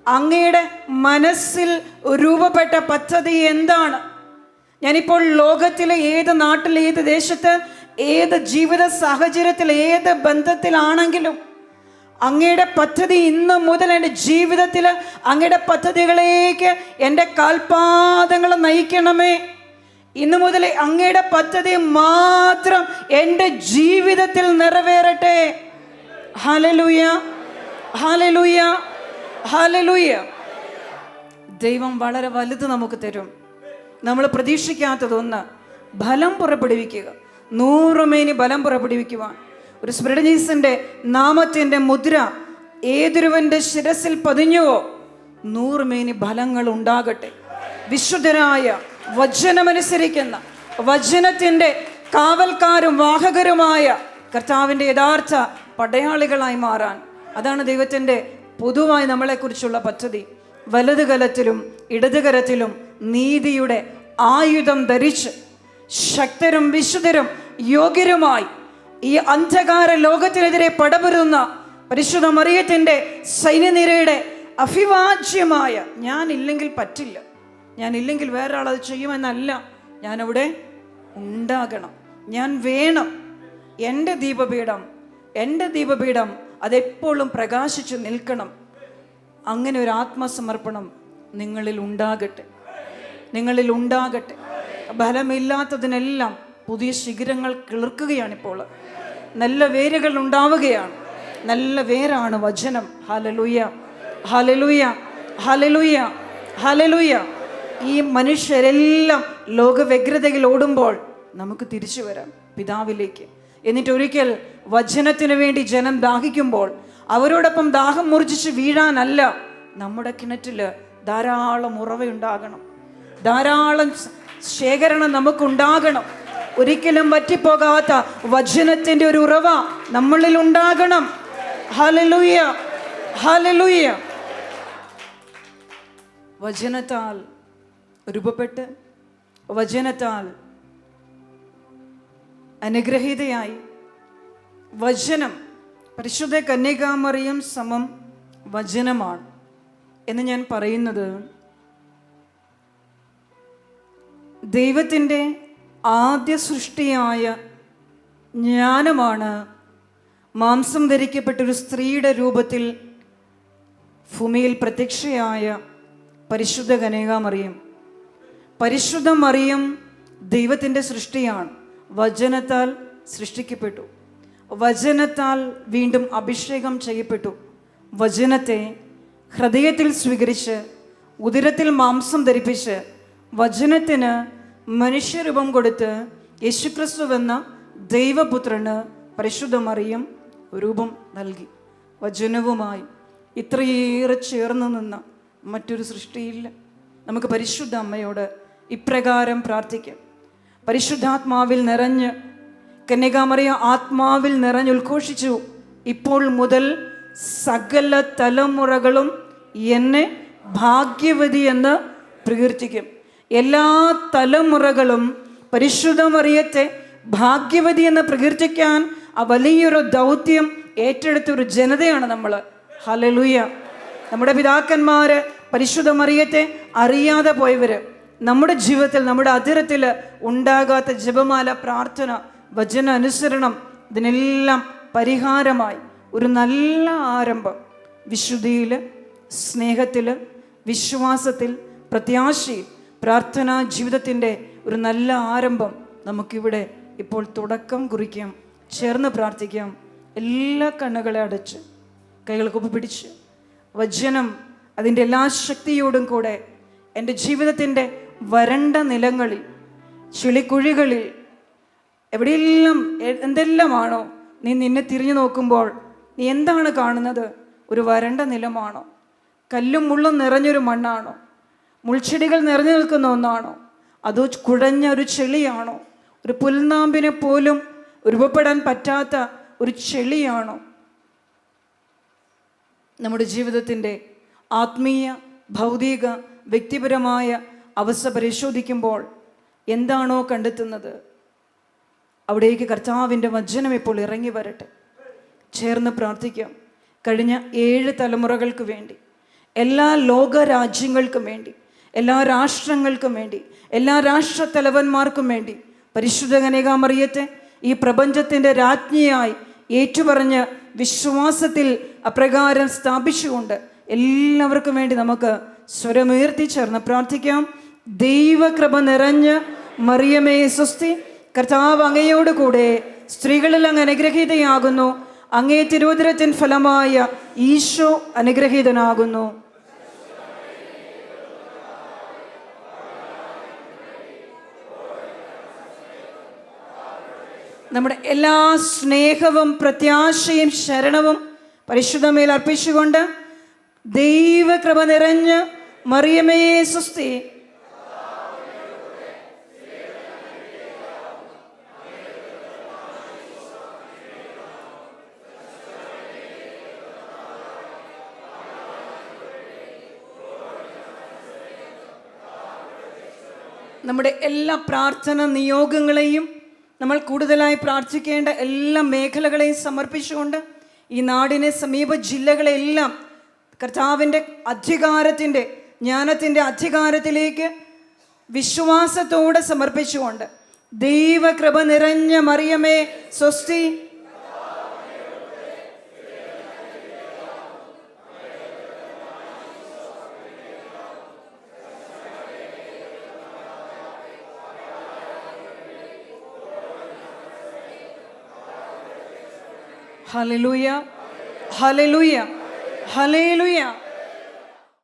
അങ്ങയുടെ മനസ്സിൽ രൂപപ്പെട്ട പദ്ധതി എന്താണ്? ഞാനിപ്പോൾ ലോകത്തിലെ ഏത് നാട്ടിൽ, ഏത് ദേശത്ത്, ഏത് ജീവിത സാഹചര്യത്തിൽ, ഏത് ബന്ധത്തിലാണെങ്കിലും അങ്ങയുടെ പദ്ധതി ഇന്ന് മുതൽ എൻ്റെ ജീവിതത്തിൽ അങ്ങയുടെ പദ്ധതികളിലേക്ക് എൻ്റെ കാൽപാദങ്ങൾ നയിക്കണമേ. ഇന്നു മുതൽ അങ്ങയുടെ പദ്ധതി മാത്രം എൻ്റെ ജീവിതത്തിൽ നിറവേറട്ടെ. Hallelujah, hallelujah, hallelujah. ദൈവം വളരെ വലുത് നമുക്ക് തരും. നമ്മൾ പ്രതീക്ഷിക്കാത്തതൊന്ന്, ഫലം പുറപ്പെടുവിക്കുക, 100 മേനി ഫലം പുറപ്പെടുവിക്കുവാൻ. ഒരു സ്പിരിഡനീസിൻ്റെ നാമത്തിൻ്റെ മുദ്ര ഏതൊരുവൻ്റെ ശിരസിൽ പതിഞ്ഞുവോ 100 മേനി ഫലങ്ങൾ ഉണ്ടാകട്ടെ. വിശുദ്ധരായ, വചനമനുസരിക്കുന്ന, വചനത്തിൻ്റെ കാവൽക്കാരും വാഹകരുമായ കർത്താവിൻ്റെ യഥാർത്ഥ പടയാളികളായി മാറാൻ. അതാണ് ദൈവത്തിൻ്റെ പൊതുവായി നമ്മളെക്കുറിച്ചുള്ള പദ്ധതി. വലതുകരത്തിലും ഇടതുകരത്തിലും നീതിയുടെ ആയുധം ധരിച്ച് ശക്തരും വിശുദ്ധരും യോഗ്യരുമായി ഈ അന്ധകാര ലോകത്തിനെതിരെ പടപൊരുന്ന പരിശുദ്ധ മറിയത്തിൻ്റെ സൈന്യനിരയുടെ അഭിവാജ്യമായ, ഞാനില്ലെങ്കിൽ പറ്റില്ല, ഞാനില്ലെങ്കിൽ വേറെ ആളത് ചെയ്യുമെന്നല്ല, ഞാനവിടെ ഉണ്ടാകണം, ഞാൻ വേണം. എൻ്റെ ദീപപീഠം അതെപ്പോഴും പ്രകാശിച്ചു നിൽക്കണം. അങ്ങനെ ഒരു ആത്മസമർപ്പണം നിങ്ങളിൽ ഉണ്ടാകട്ടെ. ഫലമില്ലാത്തതിനെല്ലാം പുതിയ ശിഖരങ്ങൾ കിളിർക്കുകയാണിപ്പോൾ. നല്ല വേരുകൾ ഉണ്ടാവുകയാണ്. നല്ല വേരാണ് വചനം. Hallelujah, hallelujah, hallelujah, hallelujah. ഈ മനുഷ്യരെല്ലാം ലോകവ്യഗ്രതയിൽ ഓടുമ്പോൾ നമുക്ക് തിരിച്ചു വരാം പിതാവിലേക്ക്. എന്നിട്ട് ഒരിക്കൽ വചനത്തിനു വേണ്ടി ജനം ദാഹിക്കുമ്പോൾ അവരോടൊപ്പം ദാഹം മൂർജിച്ച് വീഴാനല്ല, നമ്മുടെ കിണറ്റിൽ ധാരാളം ഉറവയുണ്ടാകണം, ധാരാളം ശേഖരണം നമുക്കുണ്ടാകണം. ഒരിക്കലും വറ്റിപ്പോകാത്ത വചനത്തിൻ്റെ ഒരു ഉറവ നമ്മളിൽ ഉണ്ടാകണം. Hallelujah, hallelujah. വചനത്താൽ രൂപപ്പെട്ട്, വചനത്താൽ അനുഗ്രഹീതയായി, വചനം പരിശുദ്ധ കന്യകാമറിയം സമം വചനമാണ് എന്ന് ഞാൻ പറയുന്നത് ദൈവത്തിൻ്റെ ആദ്യ സൃഷ്ടിയായ ജ്ഞാനമാണ് മാംസം ധരിക്കപ്പെട്ടൊരു സ്ത്രീയുടെ രൂപത്തിൽ ഭൂമിയിൽ പ്രത്യക്ഷയായ പരിശുദ്ധ കന്യകാമറിയം. പരിശുദ്ധ മറിയം ദൈവത്തിൻ്റെ സൃഷ്ടിയാണ്. വചനത്താൽ സൃഷ്ടിക്കപ്പെട്ടു, വചനത്താൽ വീണ്ടും അഭിഷേകം ചെയ്യപ്പെട്ടു. വചനത്തെ ഹൃദയത്തിൽ സ്വീകരിച്ച് ഉദരത്തിൽ മാംസം ധരിപ്പിച്ച് വചനത്തിന് മനുഷ്യരൂപം കൊടുത്ത് യേശുക്രിസ്തുവെന്ന ദൈവപുത്രന് പരിശുദ്ധ മറിയം രൂപം നൽകി. വചനവുമായി ഇത്രയേറെ ചേർന്ന് നിന്ന മറ്റൊരു സൃഷ്ടിയില്ല. നമുക്ക് പരിശുദ്ധ അമ്മയോട് ഇപ്രകാരം പ്രാർത്ഥിക്കാം. പരിശുദ്ധാത്മാവിൽ നിറഞ്ഞ് കന്യകാമറിയം ആത്മാവിൽ നിറഞ്ഞ് ഉദ്ഘോഷിച്ചു, ഇപ്പോൾ മുതൽ സകല തലമുറകളും എന്നെ ഭാഗ്യവതി എന്ന് പ്രകീർത്തിക്കും. എല്ലാ തലമുറകളും പരിശുദ്ധ മറിയത്തെ ഭാഗ്യവതി എന്ന് പ്രകീർത്തിക്കാൻ ആ വലിയൊരു ദൗത്യം ഏറ്റെടുത്തൊരു ജനതയാണ് നമ്മൾ. ഹല്ലേലൂയ. നമ്മുടെ പിതാക്കന്മാര് പരിശുദ്ധ മറിയത്തെ അറിയാതെ പോയവര്, നമ്മുടെ ജീവിതത്തിൽ നമ്മുടെ അതിരത്തിൽ ഉണ്ടാകാത്ത ജപമാല, പ്രാർത്ഥന, വചന അനുസരണം, ഇതിനെല്ലാം പരിഹാരമായി ഒരു നല്ല ആരംഭം വിശുദ്ധിയിൽ, സ്നേഹത്തിൽ, വിശ്വാസത്തിൽ, പ്രത്യാശയിൽ, പ്രാർത്ഥനാ ജീവിതത്തിൻ്റെ ഒരു നല്ല ആരംഭം നമുക്കിവിടെ ഇപ്പോൾ തുടക്കം കുറിക്കാം. ചേർന്ന് പ്രാർത്ഥിക്കാം. എല്ലാ കണ്ണുകളെ അടച്ച് കൈകൾ കുപ്പിപ്പിടിച്ച് വചനം അതിൻ്റെ എല്ലാ ശക്തിയോടും കൂടെ എൻ്റെ ജീവിതത്തിൻ്റെ വരണ്ട നിലങ്ങളിൽ, ചെളിക്കുഴികളിൽ, എവിടെയെല്ലാം എന്തെല്ലാമാണോ നീ നിന്നെ തിരിഞ്ഞു നോക്കുമ്പോൾ നീ എന്താണ് കാണുന്നത്? ഒരു വരണ്ട നിലമാണോ? കല്ലും മുള്ളും നിറഞ്ഞൊരു മണ്ണാണോ? മുൾച്ചെടികൾ നിറഞ്ഞു നിൽക്കുന്ന ഒന്നാണോ? അതോ കുഴഞ്ഞ ഒരു ചെളിയാണോ? ഒരു പുൽനാമ്പിനെ പോലും രൂപപ്പെടാൻ പറ്റാത്ത ഒരു ചെളിയാണോ? നമ്മുടെ ജീവിതത്തിൻ്റെ ആത്മീയ, ഭൗതിക, വ്യക്തിപരമായ അവസ്ഥ പരിശോധിക്കുമ്പോൾ എന്താണോ കണ്ടെത്തുന്നത്, അവിടേക്ക് കർത്താവിൻ്റെ വചനം ഇപ്പോൾ ഇറങ്ങി വരട്ടെ. ചേർന്ന് പ്രാർത്ഥിക്കാം. കഴിഞ്ഞ 7 തലമുറകൾക്ക് വേണ്ടി, എല്ലാ ലോകരാജ്യങ്ങൾക്കും വേണ്ടി, എല്ലാ രാഷ്ട്രങ്ങൾക്കും വേണ്ടി, എല്ലാ രാഷ്ട്രത്തലവന്മാർക്കും വേണ്ടി പരിശുദ്ധ കന്യകാമറിയത്തെ ഈ പ്രപഞ്ചത്തിൻ്റെ രാജ്ഞിയായി ഏറ്റുപറഞ്ഞ് വിശ്വാസത്തിൽ അപ്രകാരം സ്ഥാപിച്ചുകൊണ്ട് എല്ലാവർക്കും വേണ്ടി നമുക്ക് സ്വരമുയർത്തി ചേർന്ന് പ്രാർത്ഥിക്കാം. ദൈവകൃപ നിറഞ്ഞ് മറിയമേ സ്വസ്തി, കർത്താവ് അങ്ങയോട് കൂടെ സ്ത്രീകളിൽ അങ്ങ് അനുഗ്രഹീതയാകുന്നു. അങ്ങേ തിരുവുദരത്തിൻ ഫലമായ ഈശോ അനുഗ്രഹീതനാകുന്നു. നമ്മുടെ എല്ലാ സ്നേഹവും പ്രത്യാശയും ശരണവും പരിശുദ്ധമേൽ അർപ്പിച്ചുകൊണ്ട് ദൈവകൃപ നിറഞ്ഞ് മറിയമേ സ്വസ്തി, നമ്മുടെ എല്ലാ പ്രാർത്ഥന നിയോഗങ്ങളെയും നമ്മൾ കൂടുതലായി പ്രാർത്ഥിക്കേണ്ട എല്ലാ മേഖലകളെയും സമർപ്പിച്ചുകൊണ്ട് ഈ നാടിനെ, സമീപ ജില്ലകളെല്ലാം കർത്താവിൻ്റെ അധികാരത്തിൻ്റെ, ജ്ഞാനത്തിൻ്റെ അധികാരത്തിലേക്ക് വിശ്വാസത്തോടെ സമർപ്പിച്ചുകൊണ്ട് ദൈവകൃപ നിറഞ്ഞ മറിയമേ സ്വസ്തി, ഹല്ലേലൂയ, ഹല്ലേലൂയ, ഹല്ലേലൂയ.